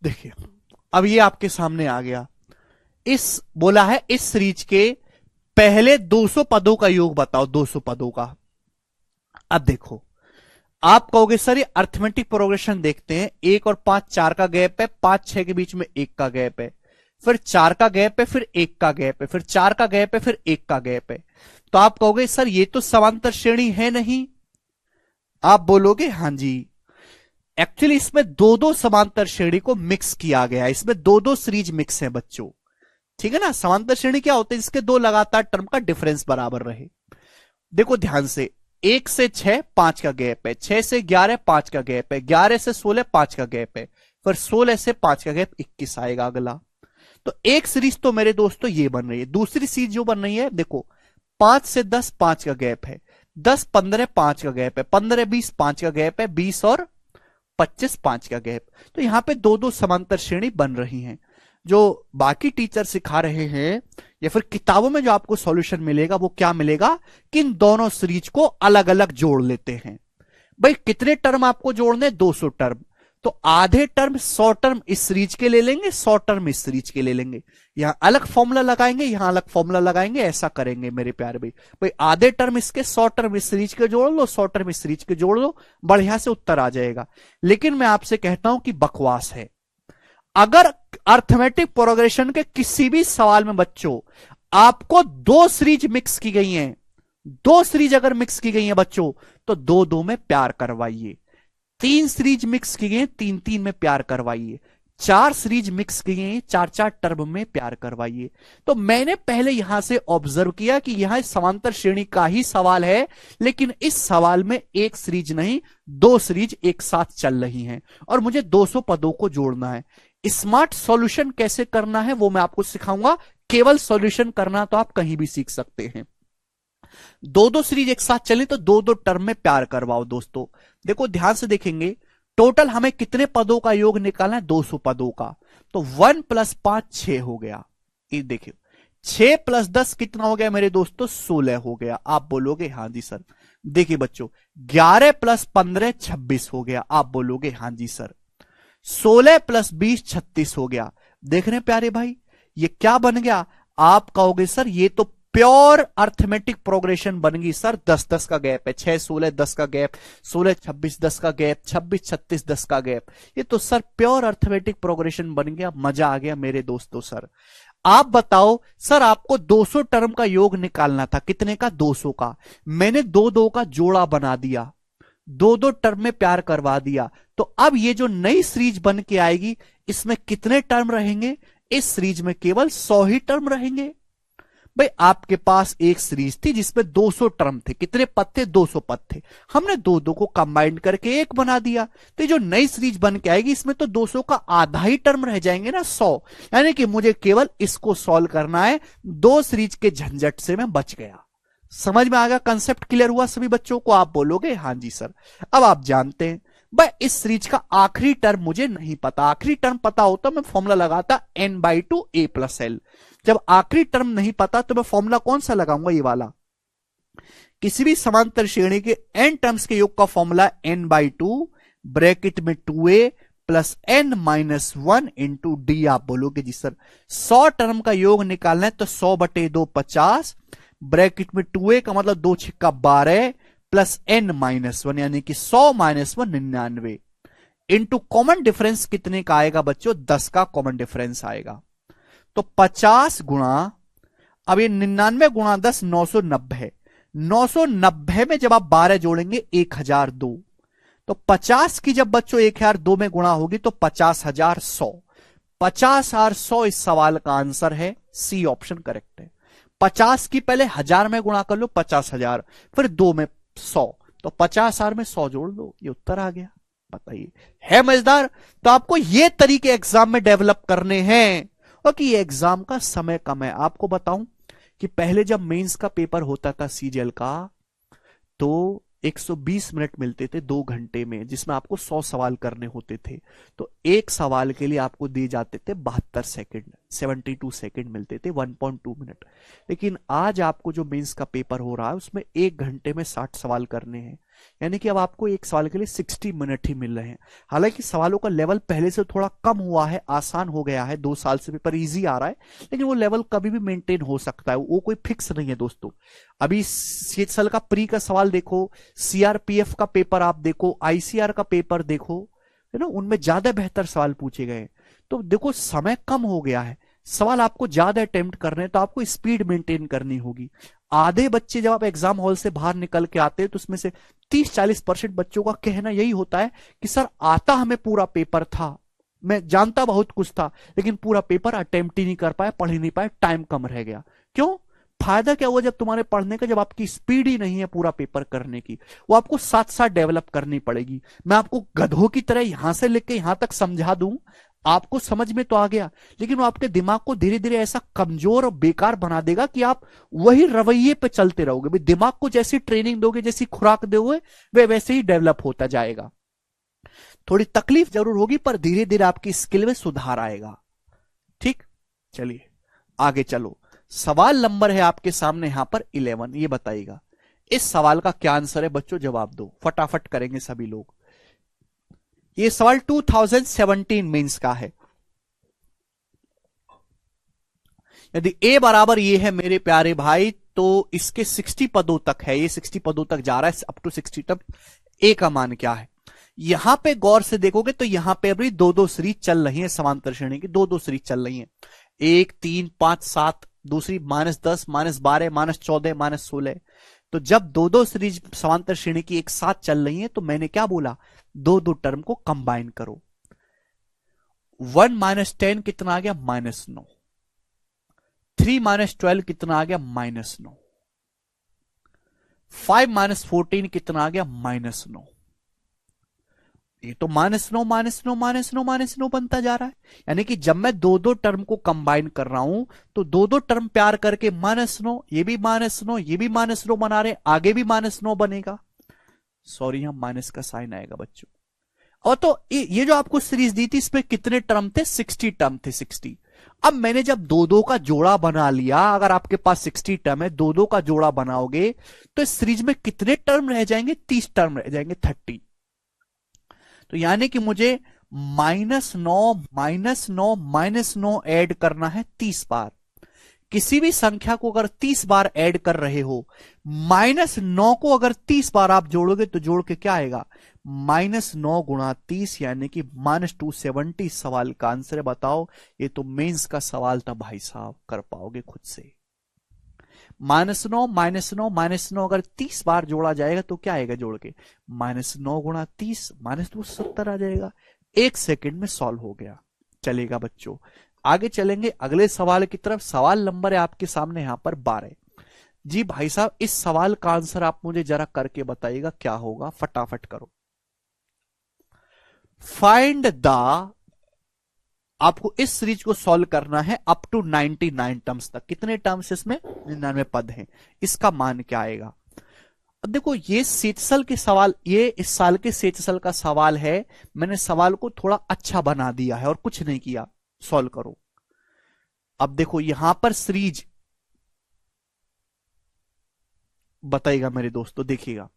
देखिए, अब ये आपके सामने आ गया। इस बोला है इस सीरीज के पहले 200 पदों का योग बताओ, 200 पदों का। अब देखो, आप कहोगे सर ये अर्थमेटिक प्रोग्रेशन देखते हैं, 1 और 5 4 का गैप है, 5 6 के बीच में 1 का गैप है, फिर 4 का गैप है, फिर 1 का गैप है, फिर 4 का गैप है, फिर 1 का गैप है। तो आप कहोगे सर ये तो समांतर श्रेणी है नहीं। आप बोलोगे हां जी, एक्चुअली इसमें दो दो समांतर श्रेणी को मिक्स किया गया है, इसमें दो दो सीरीज मिक्स है बच्चों, ठीक है ना। समांतर श्रेणी क्या होते हैं, जिसके दो लगातार टर्म का डिफरेंस बराबर रहे। देखो ध्यान से, 1 से 6 5 का गैप है, 6 से 11 5 का गैप है, 11 से 16 5 का गैप है, फिर 16 से 5 का गैप 21 आएगा अगला। तो एक सीरीज तो मेरे दोस्तों ये बन रही है। दूसरी सीरीज जो बन रही है, देखो 5 से 10 5 का गैप है, 10 15 5 का गैप है, 15 20 5 का गैप है, 20 और 25 5 का गैप। तो यहां पे दो दो समांतर श्रेणी बन रही हैं। जो बाकी टीचर सिखा रहे हैं या फिर किताबों में जो आपको सॉल्यूशन मिलेगा वो क्या मिलेगा कि इन दोनों सीरीज को अलग अलग जोड़ लेते हैं। भाई कितने टर्म आपको जोड़ने, 200 टर्म। तो आधे टर्म 100 टर्म इस सीरीज के ले लेंगे, 100 टर्म इस सीरीज के ले लेंगे। यहां अलग फॉर्मूला लगाएंगे, यहां अलग फॉर्मूला लगाएंगे, ऐसा करेंगे मेरे प्यारे भाई। भाई आधे टर्म इसके 100 टर्म इस सीरीज के जोड़ लो, 100 टर्म इस सीरीज के जोड़ लो, बढ़िया से उत्तर आ जाएगा। लेकिन मैं आपसे कहता हूं कि बकवास है। अगर अर्थमेटिक प्रोग्रेशन के किसी भी सवाल में बच्चों आपको दो सीरीज मिक्स की गई हैं, दो सीरीज अगर मिक्स की गई हैं बच्चों, तो दो दो में प्यार करवाइए। तीन सीरीज मिक्स की गई हैं, तीन तीन में प्यार करवाइए। चार सीरीज मिक्स की गई हैं, चार चार टर्म में प्यार करवाइए। तो मैंने पहले यहां से ऑब्जर्व किया कि यहां समांतर श्रेणी का ही सवाल है, लेकिन इस सवाल में एक सीरीज नहीं, दो सीरीज एक साथ चल रही हैं और मुझे 200 पदों को जोड़ना है। स्मार्ट सॉल्यूशन कैसे करना है वो मैं आपको सिखाऊंगा। केवल सॉल्यूशन करना तो आप कहीं भी सीख सकते हैं। दो दो सीरीज एक साथ चले तो दो दो टर्म में प्यार करवाओ। दोस्तों देखो ध्यान से देखेंगे, टोटल हमें कितने पदों का योग निकालना है, 200 पदों का। तो 1 + 5 6 हो गया। ये देखिए 6 + 10 कितना हो गया मेरे दोस्तों, 16 हो गया। आप बोलोगे हाँ जी सर। देखिए बच्चों 11 + 15 26 हो गया। आप बोलोगे हाँ जी सर। 16 + 20 36 हो गया। देख रहे हैं प्यारे भाई, ये क्या बन गया। आप कहोगे सर ये तो प्योर अर्थमेटिक प्रोग्रेशन बन गई सर। 10 10 का गैप है, 6 16 10 का गैप, 16 26 10 का गैप, 26 36 10 का गैप। ये तो सर प्योर अर्थमेटिक प्रोग्रेशन बन गया। मजा आ गया मेरे दोस्तों। सर आप बताओ सर, आपको 200 टर्म का योग निकालना था, कितने का, 200 का। मैंने दो दो का जोड़ा बना दिया, दो दो टर्म में प्यार करवा दिया। तो अब ये जो नई सीरीज बन के आएगी, इसमें कितने टर्म रहेंगे, इस सीरीज में केवल 100 ही टर्म रहेंगे। भाई आपके पास एक सीरीज थी जिसमें 200 टर्म थे, कितने पद थे, 200 पद थे। हमने दो दो को कंबाइन करके एक बना दिया। तो जो नई सीरीज बन के आएगी इसमें तो 200 का आधा ही टर्म रह जाएंगे ना, 100। यानी कि मुझे केवल इसको सॉल्व करना है, दो सीरीज के झंझट से मैं बच गया। समझ में आ गया, कंसेप्ट क्लियर हुआ सभी बच्चों को। आप बोलोगे हाँ जी सर। अब आप जानते हैं भाई इस सीरीज का आखिरी टर्म मुझे नहीं पता। आखिरी टर्म पता होता मैं फॉर्मूला लगाता n/2 a + l। जब आखिरी टर्म नहीं पता तो मैं फॉर्मूला कौन सा लगाऊंगा, ये वाला। किसी भी समांतर श्रेणी के n टर्म्स के योग का फॉर्मूला n/2 ब्रैकेट में 2a + n-1 × d। आप बोलोगे जी सर 100 टर्म का योग निकालना है तो 100/2 50 ब्रैकेट में 2a का मतलब 2 × 12 + n-1 यानी कि 100 - 1 99 इंटू कॉमन डिफरेंस कितने का आएगा बच्चों, 10 का कॉमन डिफरेंस आएगा। तो 50 गुणा, अब ये 99 गुणा 10 990 है। 990 में जब आप 12 जोड़ेंगे 1002। तो 50 की जब बच्चों 1002 में गुणा होगी तो 50,100। 50,100 इस सवाल का आंसर है। सी ऑप्शन करेक्ट है। 50 की पहले 1000 में गुणा कर लो 50,000, फिर 2 में 100, तो 50,000 में 100 जोड़ दो, ये उत्तर आ गया। बताइए है मजेदार। तो आपको ये तरीके एग्जाम में डेवलप करने हैं और कि ये एग्जाम का समय कम है। आपको बताऊं कि पहले जब मेंस का पेपर होता था सीजीएल का, तो 120 मिनट मिलते थे 2 घंटे में, जिसमें आपको 100 सवाल करने होते थे। तो एक सवाल के लिए आपको दिए जाते थे 72 सेकंड, 72 सेकंड मिलते थे, 1.2 मिनट। लेकिन आज आपको जो मेंस का पेपर हो रहा है उसमें 1 घंटे में 60 सवाल करने हैं, यानी कि अब आपको एक सवाल के लिए 60 मिनट ही मिल रहे हैं। हालांकि सवालों का लेवल पहले से थोड़ा कम हुआ है, आसान हो गया है, 2 साल से पेपर इजी आ रहा है, लेकिन वो लेवल कभी भी मेंटेन हो सकता है, वो कोई फिक्स नहीं है दोस्तों। अभी सीएचएल का प्री का सवाल देखो, सीआरपीएफ का पेपर आप देखो, आईसीआर का पेपर देखो, है ना, उनमें ज्यादा बेहतर सवाल पूछे गए। तो देखो समय कम हो गया है, सवाल आपको ज्यादा अटेम्प्ट करने हैं, तो आपको स्पीड मेंटेन करनी होगी। आधे बच्चे जब आप एग्जाम हॉल से बाहर निकल के आते हैं तो उसमें से 30-40% बच्चों का कहना यही होता है कि सर आता हमें पूरा पेपर था, मैं जानता बहुत कुछ था, लेकिन पूरा पेपर अटेम्प्ट ही नहीं कर पाया, पढ़ ही नहीं पाया, टाइम कम रह गया। क्यों? फायदा क्या हुआ जब तुम्हारे पढ़ने का, जब आपकी स्पीड ही नहीं है पूरा पेपर करने की, वो आपको साथ साथ डेवलप करनी पड़ेगी। मैं आपको गधों की तरह यहां से लेके यहां तक समझा दूं, आपको समझ में तो आ गया, लेकिन वो आपके दिमाग को धीरे धीरे ऐसा कमजोर और बेकार बना देगा कि आप वही रवैये पे चलते रहोगे। भाई दिमाग को जैसी ट्रेनिंग दोगे, जैसी खुराक दोगे, वे वैसे ही डेवलप होता जाएगा। थोड़ी तकलीफ जरूर होगी पर धीरे धीरे आपकी स्किल में सुधार आएगा। ठीक, चलिए आगे चलो। सवाल नंबर है आपके सामने यहां पर 11। ये बताइएगा इस सवाल का क्या आंसर है बच्चों, जवाब दो, फटाफट करेंगे सभी लोग। ये सवाल 2017 मेंस का है। यदि ए बराबर ये है मेरे प्यारे भाई, तो इसके 60 पदों तक है, ये 60 पदों तक जा रहा है, अप टू 60 तक। ए का मान क्या है? यहां पे गौर से देखोगे तो यहां पे अभी दो दो सीरीज चल रही है, समांतर श्रेणी की दो दो सीरीज चल रही है, 1 3 5 7, दूसरी -10 -12 -14 -16। तो जब दो दो सीरीज समांतर श्रेणी की एक साथ चल रही है, तो मैंने क्या बोला, दो दो टर्म को कंबाइन करो। 1 -10 कितना आ गया? -9। 3 -12 कितना आ गया? -9। 5 -14 कितना आ गया? -9। ये तो -9 -9 -9 -9 बनता जा रहा है। यानी कि जब मैं दो दो टर्म को कंबाइन कर रहा हूं, तो दो दो टर्म प्यार करके -9, ये भी -9, ये भी -9 बना रहे, आगे भी -9 बनेगा। सॉरी, यहां माइनस का साइन आएगा बच्चों। और तो ये जो आपको सीरीज दी थी, इसमें कितने टर्म थे? 60 टर्म थे, 60। अब मैंने जब दो दो का जोड़ा बना लिया, अगर आपके पास 60 टर्म है, दो दो का जोड़ा बनाओगे, तो इस सीरीज में कितने टर्म रह जाएंगे? 30 टर्म रह जाएंगे, 30। तो यानी कि मुझे -9 ऐड करना है 30 बार। किसी भी संख्या को अगर 30 बार ऐड कर रहे हो, -9 को अगर 30 बार आप जोड़ोगे, तो जोड़ के क्या आएगा? -9 गुणा 30, यानी कि -270 सवाल का आंसर है। बताओ, ये तो मेंस का सवाल था भाई साहब, कर पाओगे खुद से? -9 -9 -9 अगर 30 बार जोड़ा जाएगा तो क्या आएगा जोड़ के? -9 गुणा 30 -270 आ जाएगा। एक सेकंड में सॉल्व हो गया। चलेगा बच्चों, आगे चलेंगे अगले सवाल की तरफ। सवाल नंबर है आपके सामने यहां पर 12। जी भाई साहब, इस सवाल का आंसर आप मुझे जरा करके बताइएगा क्या होगा, फटाफट करो। फाइंड द, आपको इस सीरीज को सॉल्व करना है अप टू 99 टर्म्स तक। कितने टर्म्स इसमें? 99 पद हैं। इसका मान क्या आएगा? अब देखो, ये सेचसल के सवाल, ये इस साल के सेचसल का सवाल है। मैंने सवाल को थोड़ा अच्छा बना दिया है और कुछ नहीं किया। सॉल्व करो। अब देखो यहां पर सीरीज बताइएगा मेरे दोस्तों, देखिएगा,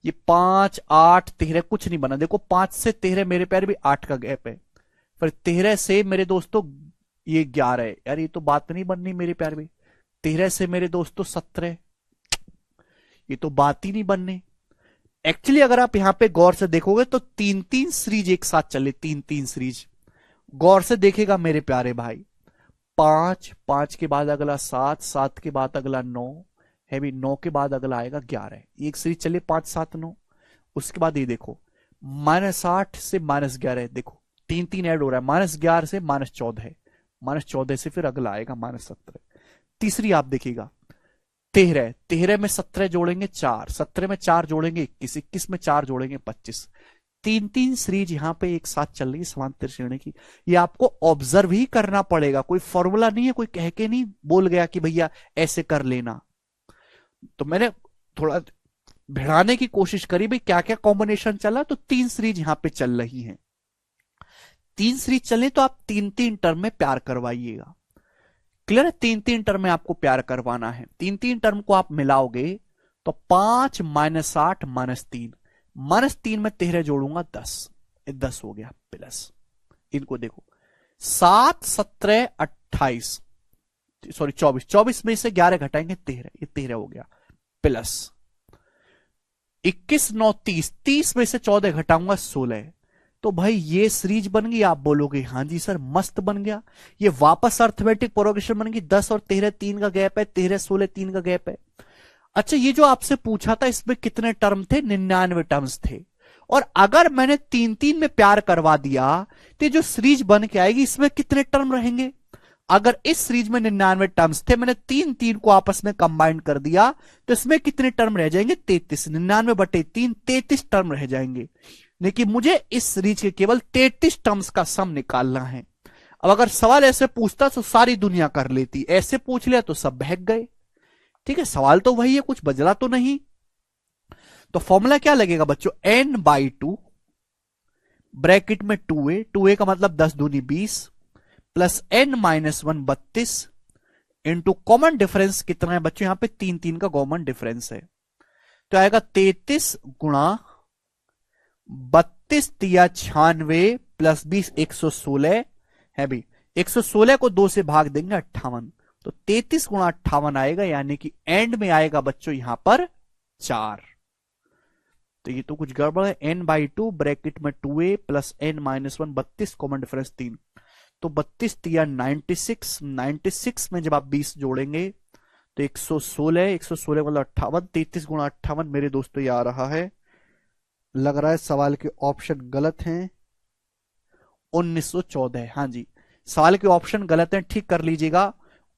ये 5 8 13 कुछ नहीं बना। देखो 5 से 13 मेरे पैर भी 8 का गैप है, फिर 13 से मेरे दोस्तों ये 11 है। यार ये तो बात नहीं बननी मेरे प्यार भी। 13 से मेरे दोस्तों 17, ये तो बात ही नहीं बननी। एक्चुअली अगर आप यहां पे गौर से देखोगे तो 3-3 सीरीज एक साथ चले, 3-3 सीरीज। गौर से देखेगा मेरे प्यारे भाई, 5 5 के बाद अगला 7 7 के बाद अगला 9 है भी, 9 के बाद अगला आएगा 11। एक सीरीज चले 5 7 9। उसके बाद ये देखो, -8 से -11, देखो 3-3 ऐड हो रहा है, -11 से -14, -14 से फिर अगला आएगा -17। तीसरी आप देखिएगा 13, 13 में 17 जोड़ेंगे 4, 17 में 4 जोड़ेंगे 21, 21 में 4 जोड़ेंगे 25। 3-3 सीरीज यहां पे एक साथ चल रही है समांतर श्रेणी की। ये आपको ऑब्जर्व ही करना पड़ेगा, कोई फॉर्मूला नहीं है, कोई कह के नहीं बोल गया कि भैया ऐसे कर लेना। तो मैंने थोड़ा भिड़ाने की कोशिश करी, भाई क्या क्या कॉम्बिनेशन चला। तो 3 सीरीज यहां पे चल रही हैं। 3 सीरीज चले तो आप 3-3 टर्म में प्यार करवाइएगा। क्लियर है? 3-3 टर्म में आपको प्यार करवाना है। 3-3 टर्म को आप मिलाओगे तो 5 -8 -3, -3 में 13 जोड़ूंगा 10, 10 हो गया प्लस। इनको देखो 7 17 28, सॉरी 24, 24 में से 11 घटाएंगे 13, ये 13 हो गया प्लस 21 9 30, 30 में से 14 घटाऊंगा 16। तो भाई ये सीरीज बन गई। आप बोलोगे हाँ जी सर मस्त बन गया, ये वापस अर्थमेटिक प्रोग्रेशन बन गई। 10 और 13 3 का गैप है, 13 16 3 का गैप है। अच्छा, ये जो आपसे पूछा था इसमें कितने टर्म थे? 99 टर्म्स थे। और अगर मैंने 3-3 में प्यार करवा दिया, तो जो सीरीज बन के आएगी इसमें कितने टर्म रहेंगे? अगर इस सीरीज में 99 टर्म्स थे, मैंने 3-3 को आपस में कंबाइन कर दिया, तो इसमें कितने टर्म रह जाएंगे? 33। 99/3, 33 टर्म रह जाएंगे। लेकिन मुझे इस सीरीज के केवल 33 टर्म्स का सम निकालना है। अब अगर सवाल ऐसे पूछता तो सारी दुनिया कर लेती, ऐसे पूछ लिया तो सब बहक गए। ठीक है, सवाल तो वही है, कुछ बदला तो नहीं। तो फॉर्मूला क्या लगेगा बच्चों? n/2 ब्रैकेट में 2a, 2a का मतलब 10 दूनी 20, plus n-1 32 into common difference कितना है बच्चों? यहां पे 3-3 का कॉमन डिफरेंस है, तो आएगा 33 गुणा 32 तिया 96 प्लस 20 116 है भाई। 116 को 2 से भाग देंगे 58, तो 33 गुणा 58 आएगा, यानी कि एंड में आएगा बच्चों यहां पर 4। तो ये तो कुछ गड़बड़ है। n/2 ब्रैकेट में 2a plus n-1, 32 common difference 3, तो 32 तिया 96, 96 में जब आप 20 जोड़ेंगे तो 116, 116 मतलब 58, 33 गुणा 58 मेरे दोस्तों ये आ रहा है, लग रहा है सवाल के ऑप्शन गलत हैं, 1914। हाँ जी, सवाल के ऑप्शन गलत हैं, ठीक कर लीजिएगा।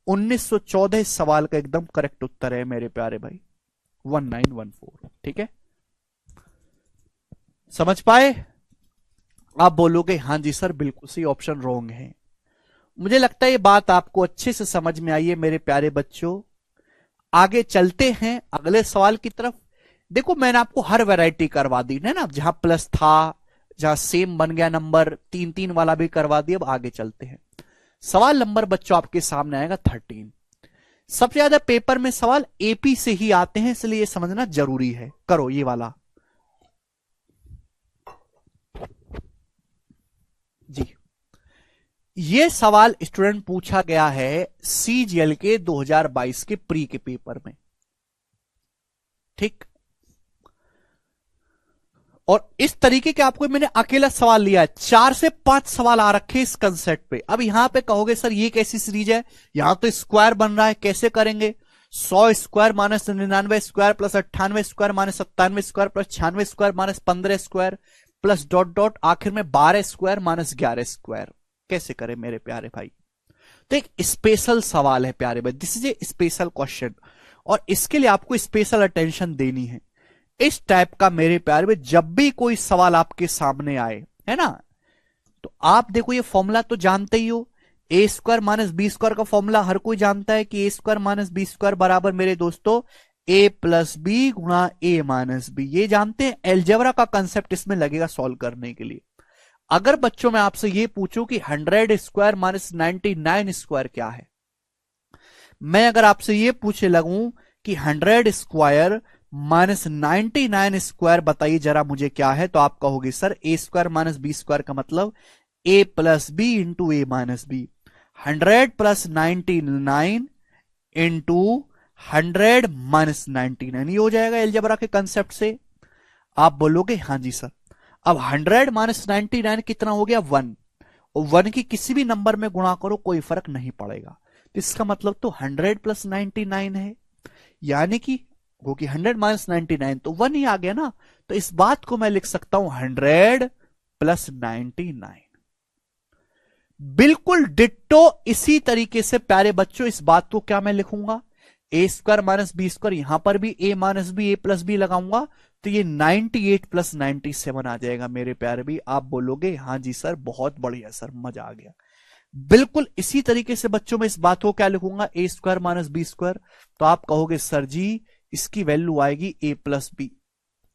1914 इस सवाल का एकदम करेक्ट उत्तर है मेरे प्यारे भाई, 1914। ठीक है, समझ पाए? आप बोलोगे हाँ जी सर बिल्कुल सही, ऑप्शन रॉन्ग है। मुझे लगता है ये बात आपको अच्छे से समझ में आई है मेरे प्यारे बच्चों। आगे चलते हैं अगले सवाल की तरफ। देखो मैंने आपको हर वैरायटी करवा दी है ना, जहां प्लस था, जहां सेम बन गया नंबर, 3-3 वाला भी करवा दिया। अब आगे चलते हैं, सवाल नंबर बच्चों आपके सामने आएगा 13। सबसे ज्यादा पेपर में सवाल एपी से ही आते हैं, इसलिए ये समझना जरूरी है। करो ये वाला जी। ये सवाल स्टूडेंट पूछा गया है सीजीएल के 2022 के प्री के पेपर में, ठीक। और इस तरीके के आपको मैंने अकेला सवाल लिया है, 4 से 5 सवाल आ रखे इस कंसेप्ट पे। अब यहां पे कहोगे सर ये कैसी सीरीज है, यहां तो स्क्वायर बन रहा है, कैसे करेंगे? 100 square minus 99 square plus 98 square minus 97 square plus 96 square minus 15 square plus dot dot आखिर में 12 स्क्वायर माइनस 11 स्क्वायर। कैसे करें मेरे प्यारे भाई? तो एक स्पेशल सवाल है प्यारे भाई, this is a special question, और इसके लिए आपको स्पेशल अटेंशन देनी है। इस टाइप का मेरे प्यारे भाई जब भी कोई सवाल आपके सामने आए, है ना, तो आप देखो ये फॉर्मूला तो जानते ही हो, ए स्क्वायर माइनस बी स्क्वायर का फॉर्मूला हर कोई जानता है कि ए स्क्वायर माइनस बी स्क्वायर बराबर मेरे दोस्तों ए प्लस बी गुणा ए माइनस बी। ये जानते हैं, एलजेब्रा का कंसेप्ट इसमें लगेगा सॉल्व करने के लिए। अगर बच्चों मैं आपसे ये पूछूं कि 100 स्क्वायर माइनस 99 स्क्वायर क्या है, मैं अगर आपसे ये पूछे लगूं कि 100 स्क्वायर माइनस 99 स्क्वायर बताइए जरा मुझे क्या है, तो आप कहोगे sir a square minus b square का मतलब a plus b into a minus b. 100 plus 99 into 100 minus 99, ये हो जाएगा एलजेब्रा के कंसेप्ट से। आप बोलोगे हाँ जी सर। अब 100 माइनस 99 कितना हो गया? 1, और 1 की किसी भी नंबर में गुणा करो कोई फर्क नहीं पड़ेगा, तो इसका मतलब तो 100 प्लस 99 है, यानी कि क्योंकि 100 माइनस 99 तो 1 ही आ गया ना, तो इस बात को मैं लिख सकता हूं 100 प्लस 99। बिल्कुल डिट्टो इसी तरीके से प्यारे बच्चों इस बात को क्या मैं लिखूंगा, ए स्क्वायर माइनस बी स्क्वायर, यहां पर भी ए माइनस बी, ए प्लस बी लगाऊंगा, तो ये 98 प्लस 97 आ जाएगा मेरे प्यारे भी। आप बोलोगे हाँ जी सर बहुत बढ़िया सर, मजा आ गया। बिल्कुल इसी तरीके से बच्चों में इस बात को क्या लिखूंगा, ए स्क्वायर माइनस बी स्क्वायर, तो आप कहोगे सर जी इसकी वैल्यू आएगी ए प्लस बी,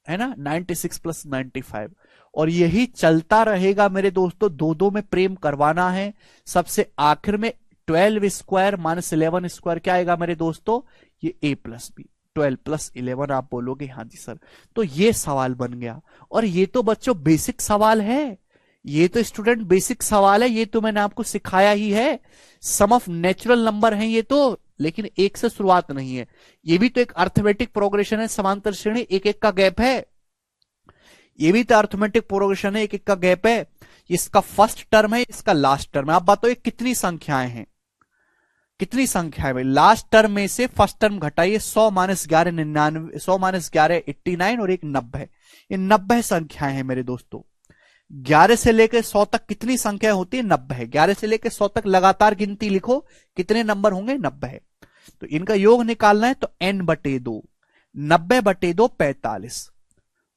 है ना, 96 प्लस 95, और यही चलता रहेगा मेरे दोस्तों। दो दो में प्रेम करवाना है। सबसे आखिर में 12 स्क्वायर माइनस 11 स्क्वायर क्या आएगा मेरे दोस्तों, ये ए प्लस बी, 12 प्लस 11। आप बोलोगे हाँ जी सर, तो ये सवाल बन गया। और ये तो बच्चों बेसिक सवाल है, ये तो स्टूडेंट बेसिक सवाल है, ये तो मैंने आपको सिखाया ही है। सम ऑफ नेचुरल नंबर है ये तो, लेकिन एक से शुरुआत नहीं है, ये भी तो एक अर्थमेटिक प्रोग्रेशन है, समांतर श्रेणी, एक एक का गैप है। ये भी तो अर्थमेटिक प्रोग्रेशन है, एक एक का गैप है। इसका फर्स्ट टर्म है, इसका लास्ट टर्म है। आप बताओ कितनी संख्याएं हैं, कितनी संख्या है भाई? लास्ट टर्म में से फर्स्ट टर्म घटाइए, 100 माइनस 11 99, 100 माइनस 11 89 और एक 90। ये 90 संख्याएं हैं मेरे दोस्तों। 11 से लेकर 100 तक कितनी संख्या होती है? 90 है। 11 से लेकर 100 तक लगातार गिनती लिखो, कितने नंबर होंगे? 90 है। तो इनका योग निकालना है, तो n/2, 90/2 45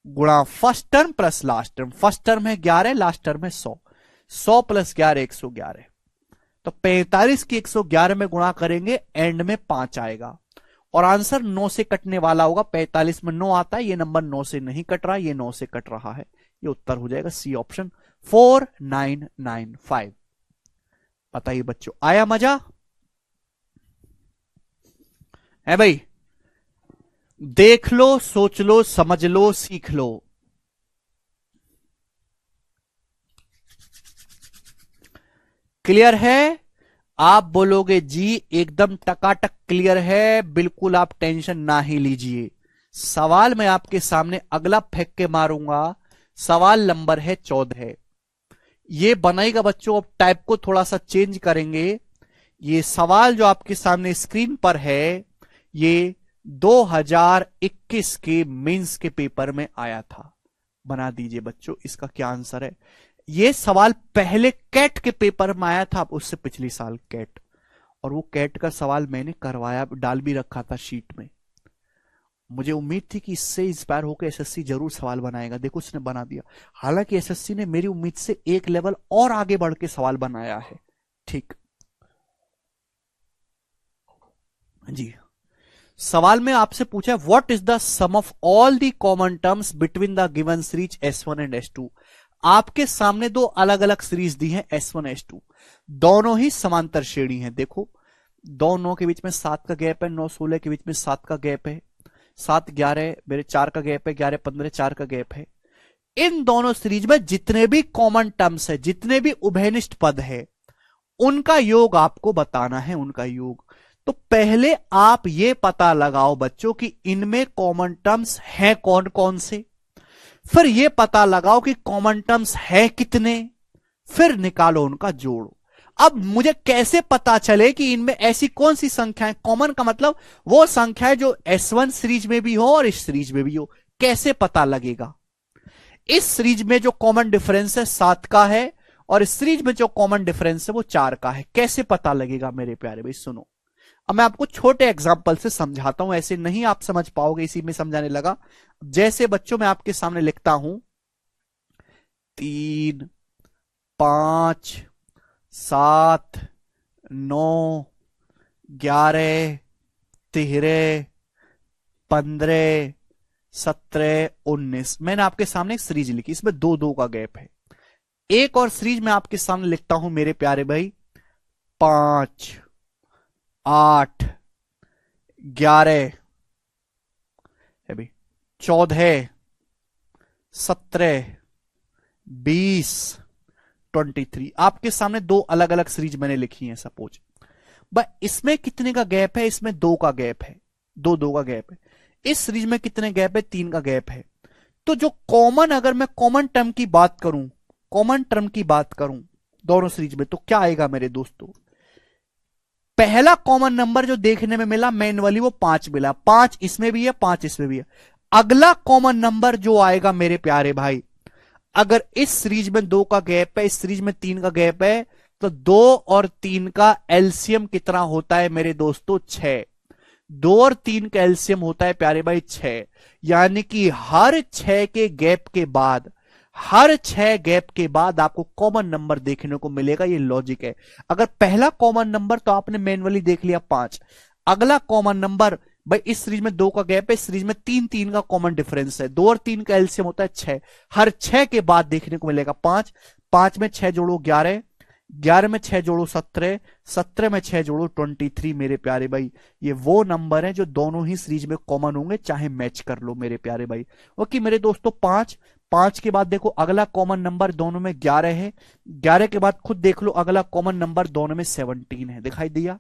गुणा first term plus last term. First term है 11, लास्ट टर्म है 100, 100 प्लस 11 111, तो 45 की 111 में गुणा करेंगे, एंड में 5 आएगा, और आंसर 9 से कटने वाला होगा। 45 में 9 आता है, ये नंबर 9 से नहीं कट रहा, ये 9 से कट रहा है। ये उत्तर हो जाएगा सी ऑप्शन 4995। बताइए बच्चों आया मजा है भाई? देख लो, सोच लो, समझ लो, सीख लो। क्लियर है? आप बोलोगे जी एकदम टकाटक क्लियर है, बिल्कुल आप टेंशन ना ही लीजिए। सवाल मैं आपके सामने अगला फेंक के मारूंगा। सवाल नंबर है 14। ये बनाएगा बच्चों, अब टाइप को थोड़ा सा चेंज करेंगे। ये सवाल जो आपके सामने स्क्रीन पर है, ये 2021 के मेंस के पेपर में आया था। बना दीजिए बच्चों, इसका क्या आंसर है। ये सवाल पहले कैट के पेपर में आया था, उससे पिछले साल कैट, और वो कैट का सवाल मैंने करवाया, डाल भी रखा था शीट में। मुझे उम्मीद थी कि इससे इंस्पायर होकर एसएससी जरूर सवाल बनाएगा, देखो उसने बना दिया। हालांकि एसएससी ने मेरी उम्मीद से एक लेवल और आगे बढ़ के सवाल बनाया है। ठीक जी, सवाल में आपसे पूछा है what is the sum of all the common terms between the given series S1 and S2। आपके सामने दो अलग अलग सीरीज दी है S1 S2, दोनों ही समांतर श्रेणी है। देखो 2 9 के बीच में 7 का गैप है, 9 16 के बीच में 7 का गैप है, 7 11 मेरे 4 का गैप है, 11 15 4 का गैप है। इन दोनों सीरीज में जितने भी कॉमन टर्म्स है, जितने भी उभयनिष्ठ पद है, उनका योग आपको बताना है, उनका योग। तो पहले आप ये पता लगाओ बच्चों कि इनमें कॉमन टर्म्स हैं कौन कौन से, फिर ये पता लगाओ कि कॉमन टर्म्स है कितने, फिर निकालो उनका जोड़ो। अब मुझे कैसे पता चले कि इनमें ऐसी कौन सी संख्याएं, कॉमन का मतलब वो संख्याएं जो S1 सीरीज में भी हो और इस सीरीज में भी हो, कैसे पता लगेगा। इस सीरीज में जो कॉमन डिफरेंस है 7 का है, और इस सीरीज में जो कॉमन डिफरेंस है वो 4 का है। कैसे पता लगेगा मेरे प्यारे भाई, सुनो। अब मैं आपको छोटे एग्जाम्पल से समझाता हूं, ऐसे नहीं आप समझ पाओगे, इसी में समझाने लगा। जैसे बच्चों मैं आपके सामने लिखता हूं 3 5 7 9 11 13 15 17 19। मैंने आपके सामने एक सीरीज लिखी, इसमें 2 2 का गैप है। एक और सीरीज मैं आपके सामने लिखता हूं मेरे प्यारे भाई 5 8 11 14 17 20 23। आपके सामने 2 अलग अलग सीरीज मैंने लिखी है सपोज। इसमें कितने का गैप है, इसमें 2 का गैप है, 2 2 का गैप है। इस सीरीज में कितने गैप है, 3 का गैप है। तो जो कॉमन, अगर मैं कॉमन टर्म की बात करूं, कॉमन टर्म की बात करूं दोनों सीरीज में, तो क्या आएगा मेरे दोस्तों। पहला कॉमन नंबर जो देखने में मिला मैनुअली वो 5 मिला, 5 इसमें भी है 5 इसमें भी है। अगला कॉमन नंबर जो आएगा मेरे प्यारे भाई, अगर इस सीरीज में 2 का गैप है, इस सीरीज में 3 का गैप है, तो 2 और 3 का एलसीएम कितना होता है मेरे दोस्तों, 6। 2 और 3 का एलसीएम होता है प्यारे भाई 6। यानी कि हर 6 के गैप के बाद, हर 6 गैप के बाद आपको कॉमन नंबर देखने को मिलेगा। ये लॉजिक है। अगर पहला कॉमन नंबर तो आपने मैनुअली देख लिया 5, अगला कॉमन नंबर भाई इस सीरीज में 2 का गैप है, इस सीरीज में 3 3 का कॉमन डिफरेंस है, 2 और 3 का एलसीएम होता है 6। हर 6 के बाद देखने को मिलेगा 5, 5 में 6 जोड़ो 11, 11 में 6 जोड़ो 17, 17 में 6 जोड़ो 23 मेरे प्यारे भाई। ये वो नंबर है जो दोनों ही सीरीज में कॉमन होंगे, चाहे मैच कर लो मेरे प्यारे भाई। ओके मेरे दोस्तों, 5 5 के बाद देखो अगला कॉमन नंबर दोनों में 11 है, 11 के बाद खुद देख लो अगला कॉमन नंबर दोनों में 17 है, दिखाई दिया।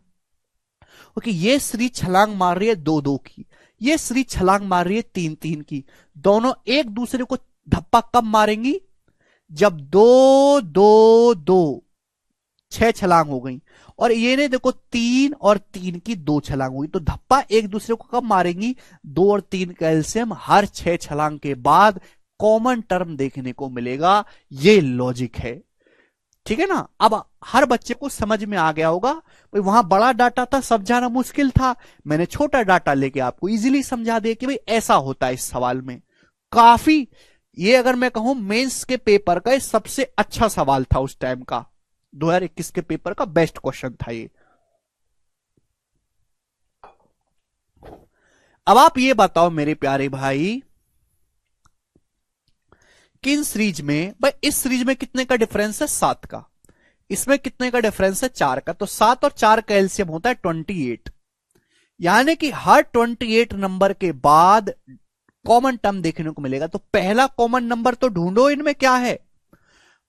ओके ये सीरीज छलांग मार रही है 2 2 की, ये सीरीज छलांग मार रही है 3 3 की। दोनों एक दूसरे को धप्पा कब मारेंगी, जब 2 2 2 6 छलांग हो गई, और ये ने देखो 3 और 3 की 2 छलांग हुई, तो धप्पा एक दूसरे को कब मारेंगी, 2 और 3 का एलसीएम हर 6 छलांग के बाद कॉमन टर्म देखने को मिलेगा। ये लॉजिक है, ठीक है ना। अब हर बच्चे को समझ में आ गया होगा। भाई वहां बड़ा डाटा था, समझाना मुश्किल था, मैंने छोटा डाटा लेके आपको इजीली समझा दिया कि भाई ऐसा होता है इस सवाल में। काफी, ये अगर मैं कहूं मेंस के पेपर का सबसे अच्छा सवाल था उस टाइम का, 2021 के पेपर का बेस्ट क्वेश्चन था ये। अब आप ये बताओ मेरे प्यारे भाई, किन सीरीज में, भाई इस सीरीज में कितने का डिफरेंस है, 7 का, इसमें कितने का डिफरेंस है, 4 का, तो 7 और 4 का एलसीएम होता है 28। यानी कि हर 28 नंबर के बाद कॉमन टर्म देखने को मिलेगा। तो पहला कॉमन नंबर तो ढूंढो इनमें क्या है,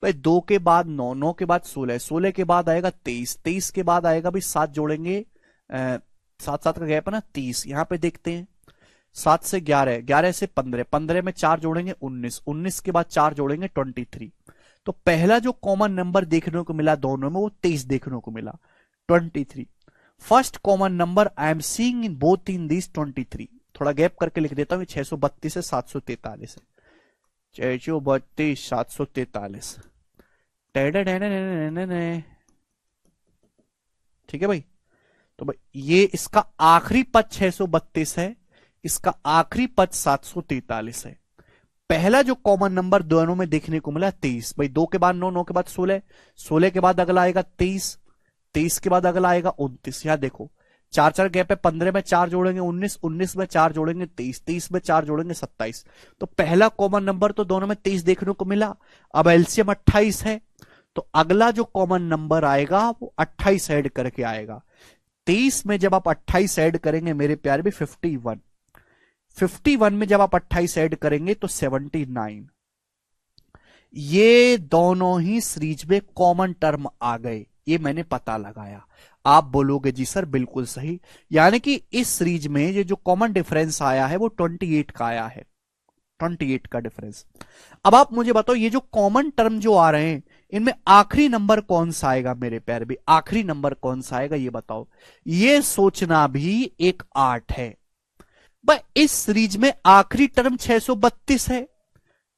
भाई 2 के बाद 9, 9 के बाद 16, 16 के बाद आएगा 23, 23 के बाद आएगा भाई 7 जोड़ेंगे, 7 7 का गैप है ना 30। यहां पे देखते हैं 7 से 11, 11 से 15, 15 में 4 जोड़ेंगे 19, 19 के बाद 4 जोड़ेंगे 23। तो पहला जो कॉमन नंबर देखने को मिला दोनों में वो 23 देखने को मिला, 23। First common number I am seeing in both in this 23। थोड़ा गैप करके लिख देता हूं, 632 से 743 है, 632 743। ठीक है भाई। तो भाई ये इसका आखिरी पद 632 है, इसका आखिरी पद 743 है। पहला जो कॉमन नंबर दोनों में देखने को मिला 23। भाई 2 के बाद 9, 9 के बाद 16, 16 के बाद अगला आएगा 23, 23 के बाद अगला आएगा 29। यहां देखो 4 4 गैप है, 15 में 4 जोड़ेंगे 19, 19 में 4 जोड़ेंगे 23, 23 में 4 जोड़ेंगे 27। तो पहला कॉमन नंबर तो दोनों में 23 देखने को मिला। अब एलसीएम 28 है, तो अगला जो कॉमन नंबर आएगा वो 28 ऐड करके आएगा। 23 में जब आप 28 ऐड करेंगे मेरे प्यारे भी 51, 51 में जब आप 28 ऐड करेंगे तो 79। ये दोनों ही सीरीज में कॉमन टर्म आ गए, ये मैंने पता लगाया। आप बोलोगे जी सर बिल्कुल सही, यानी कि इस सीरीज में ये जो कॉमन डिफरेंस आया है वो 28 का आया है, 28 का डिफरेंस। अब आप मुझे बताओ ये जो कॉमन टर्म जो आ रहे हैं इनमें आखिरी नंबर कौन सा आएगा मेरे प्यारे भी, आखिरी नंबर कौन सा आएगा ये बताओ। ये सोचना भी एक आर्ट है। भाई इस सीरीज में आखिरी टर्म 632 है,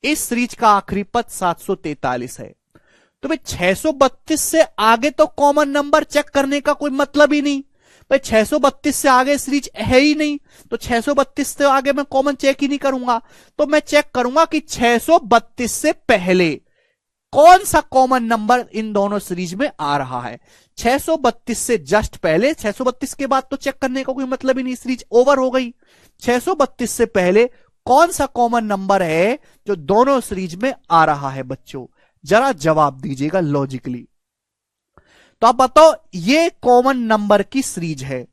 इस सीरीज का आखिरी पद 743 है। तो भाई 632 से आगे तो कॉमन नंबर चेक करने का कोई मतलब ही नहीं। भाई 632 से आगे सीरीज है ही नहीं, तो 632 से आगे मैं कॉमन चेक ही नहीं करूंगा। तो मैं चेक करूंगा कि 632 से पहले कौन सा कॉमन नंबर इन दोनों सीरीज में आ रहा है। 632 से जस्ट पहले, 632 के बाद तो चेक करने का कोई मतलब ही नहीं, सीरीज ओवर हो गई। 632 से पहले कौन सा कॉमन नंबर है जो दोनों सीरीज में आ रहा है बच्चों, जरा जवाब दीजिएगा लॉजिकली। तो आप बताओ ये कॉमन नंबर की सीरीज है,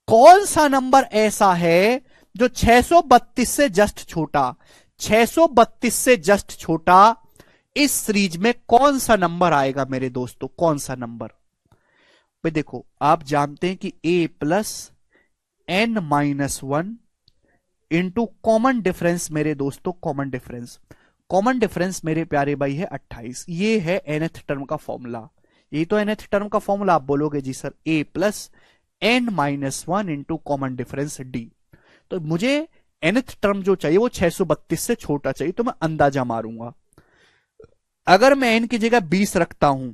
कौन सा नंबर ऐसा है जो 632 से जस्ट छोटा, 632 से जस्ट छोटा, इस सीरीज में कौन सा नंबर आएगा मेरे दोस्तों, कौन सा नंबर। भाई देखो आप जानते हैं कि a plus n minus 1 into common difference मेरे दोस्तों, कॉमन डिफरेंस, कॉमन डिफरेंस मेरे प्यारे भाई है 28। ये है nth टर्म का फॉर्मूला, ये तो nth टर्म का फॉर्मूला। आप बोलोगे जी sir a plus n minus 1 into common difference d। तो मुझे nth टर्म जो चाहिए वो 632 से छोटा चाहिए, तो मैं अंदाजा मारूंगा। अगर मैं n की जगह 20 रखता हूं,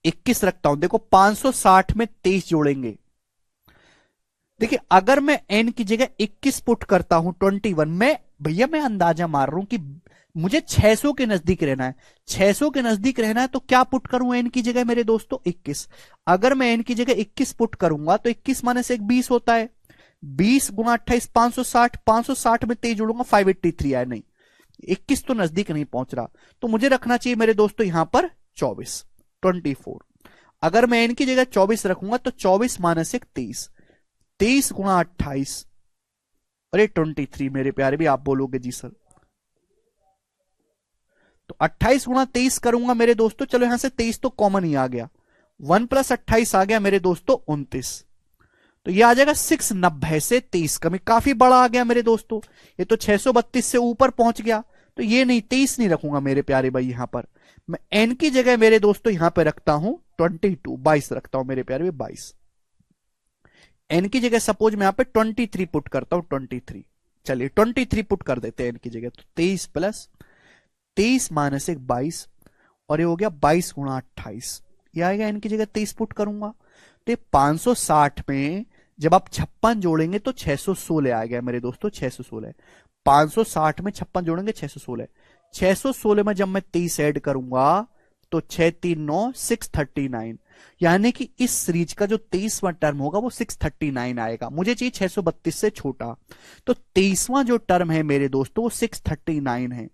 21 रखता हूं, देखो 560 में 23 जोड़ेंगे। देखिए अगर मैं n की जगह 21 पुट करता हूं 21 में, भैया मैं अंदाजा मार रहा हूं कि मुझे 600 के नजदीक रहना है, 600 के नजदीक रहना है, तो क्या पुट करूं n की जगह मेरे दोस्तों 21। अगर मैं n की जगह 21 पुट करूंगा तो 21 माइनस 1 20 होता है, 20 गुना 28 560, 560 में 23 जोड़ूंगा 583 आया, नहीं 21 तो नजदीक नहीं पहुंच रहा, तो मुझे रखना चाहिए मेरे दोस्तों यहां पर 24, 24। अगर मैं n की जगह 24 रखूंगा तो 24 माइनस 1 23, 23 गुना 28, अरे 23 मेरे प्यारे भी। आप बोलोगे जी सर, तो 28 गुना 23 करूंगा मेरे दोस्तों, चलो यहां से 23 तो कॉमन ही आ गया, 1 प्लस 28 आ गया मेरे दोस्तों 29। तो ये आ जाएगा 690 से 23 कमी, काफी बड़ा आ गया मेरे दोस्तों, ये तो 632 से ऊपर पहुंच गया। तो ये नहीं 23 नहीं रखूंगा मेरे प्यारे भाई, यहां पर मैं n की जगह मेरे दोस्तों यहां पर रखता हूं 22, 22 रखता हूं मेरे प्यारे भाई 22। n की जगह सपोज मैं यहां पे 23 पुट करता हूं, 23, चलिए 23 पुट कर देते हैं n की जगह, तो 23 प्लस 23 माइनस 1 22, और ये हो गया 22 गुणा 28, ये आएगा n की जगह 23 पुट करूंगा। तो 560 में जब आप 56 जोड़ेंगे तो 616 आ गया मेरे दोस्तों, 616, 560 में 56 जोड़ेंगे 616, 616 में जब मैं 30 ऐड करूंगा तो 639 639, यानी कि इस सीरीज का जो 23वां टर्म होगा वो 639 आएगा। मुझे चाहिए 632 से छोटा, तो 23वां जो टर्म है मेरे दोस्तों वो 639 है।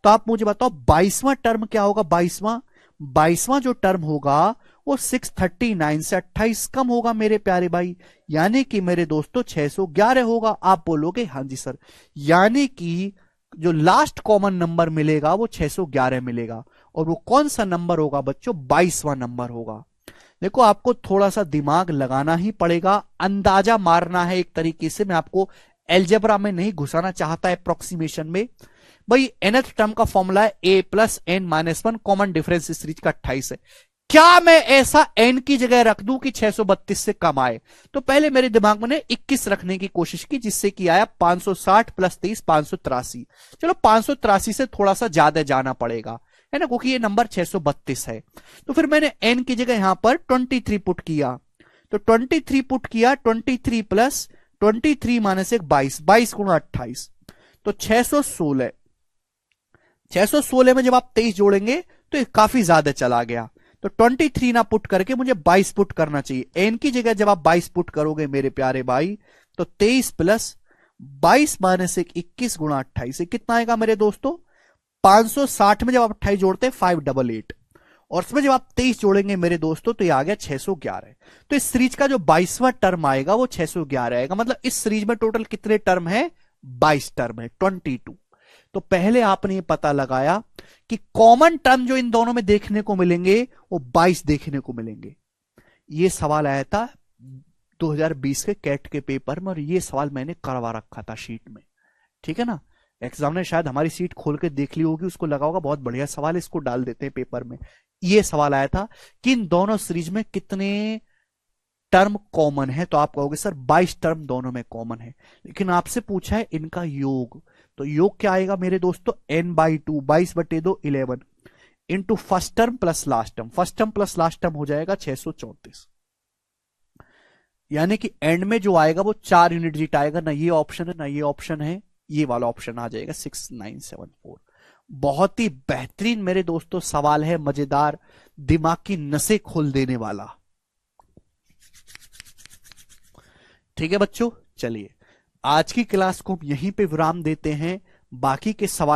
तो आप मुझे बताओ 22वां टर्म क्या होगा, 22वां जो टर्म होगा वो 639 से 28 कम होगा मेरे प्यारे भाई, यानी कि मेरे दोस्तों 611 होगा। आप बोलोगे हाँ जी सर, यानी कि जो लास्ट कॉमन नंबर मिलेगा वो 611 मिलेगा, और वो कौन सा नंबर होगा बच्चों? 22वां नंबर होगा। देखो आपको थोड़ा सा दिमाग लगाना ही पड़ेगा, अंदाजा मारना है एक तरीके से। मैं आपको एलजेब्रा में नहीं घुसाना चाहता अप्रोक्सीमेशन में। भाई nth टर्म का फॉर्मूला है a plus n minus one, common difference इस सीरीज का 28 है। क्या मैं ऐसा n की जगह रख दूं कि 632 से कम आए? तो पहले मेरे दिमाग में ने 21 रखने की कोशिश की, जिससे कि आया 560 प्लस 23 583। चलो 583 से थोड़ा सा ज्यादा जाना पड़ेगा, है ना, क्योंकि ये नंबर 632 है। तो फिर मैंने n की जगह यहां पर 23 पुट किया। तो 23 पुट किया, 23 प्लस 23 माइनस 1 22, 22 गुणा 28, तो 616। 616 में जब आप 23 जोड़ेंगे तो ये काफी ज्यादा चला गया। तो 23 ना पुट करके मुझे 22 पुट करना चाहिए। एन की जगह जब आप 22 पुट करोगे मेरे प्यारे भाई, तो 23 प्लस 22 माइनस 1 21 गुणा 28, कितना आएगा मेरे दोस्तों? 560 में जब आप 28 जोड़ते हैं 588, और इसमें जब आप 23 जोड़ेंगे मेरे दोस्तों तो ये आ गया 611। तो इस सीरीज का जो 22वां टर्म आएगा वो 611 आएगा। मतलब इस सीरीज में टोटल कितने टर्म है? 22 टर्म है, 22। तो पहले आपने ये पता लगाया कि कॉमन टर्म जो इन दोनों में देखने को मिलेंगे वो 22 देखने को मिलेंगे। ये सवाल आया था 2020 के कैट के पेपर में, और ये सवाल मैंने करवा रखा था शीट में, ठीक है ना। एग्जाम ने शायद हमारी सीट खोल के देख ली होगी, उसको लगा होगा बहुत बढ़िया सवाल, इसको डाल देते हैं पेपर में। ये सवाल आया था कि इन दोनों सीरीज में कितने टर्म कॉमन है, तो आप कहोगे सर 22 टर्म दोनों में कॉमन है, लेकिन आपसे पूछा है इनका योग। तो योग क्या आएगा मेरे दोस्तों? n/2, 22/2 11 into first term plus last term. First term plus last term हो जाएगा 634, यानी कि एंड में जो आएगा वो 4 यूनिट डिजिट आएगा। ना ये ऑप्शन है ना ये ऑप्शन है, ये वाला ऑप्शन आ जाएगा 6974। बहुत ही बेहतरीन मेरे दोस्तों सवाल है, मजेदार, दिमाग की नसें खोल देने वाला। ठीक है बच्चों, चलिए आज की क्लास को हम यहीं पे विराम देते हैं। बाकी के सवाल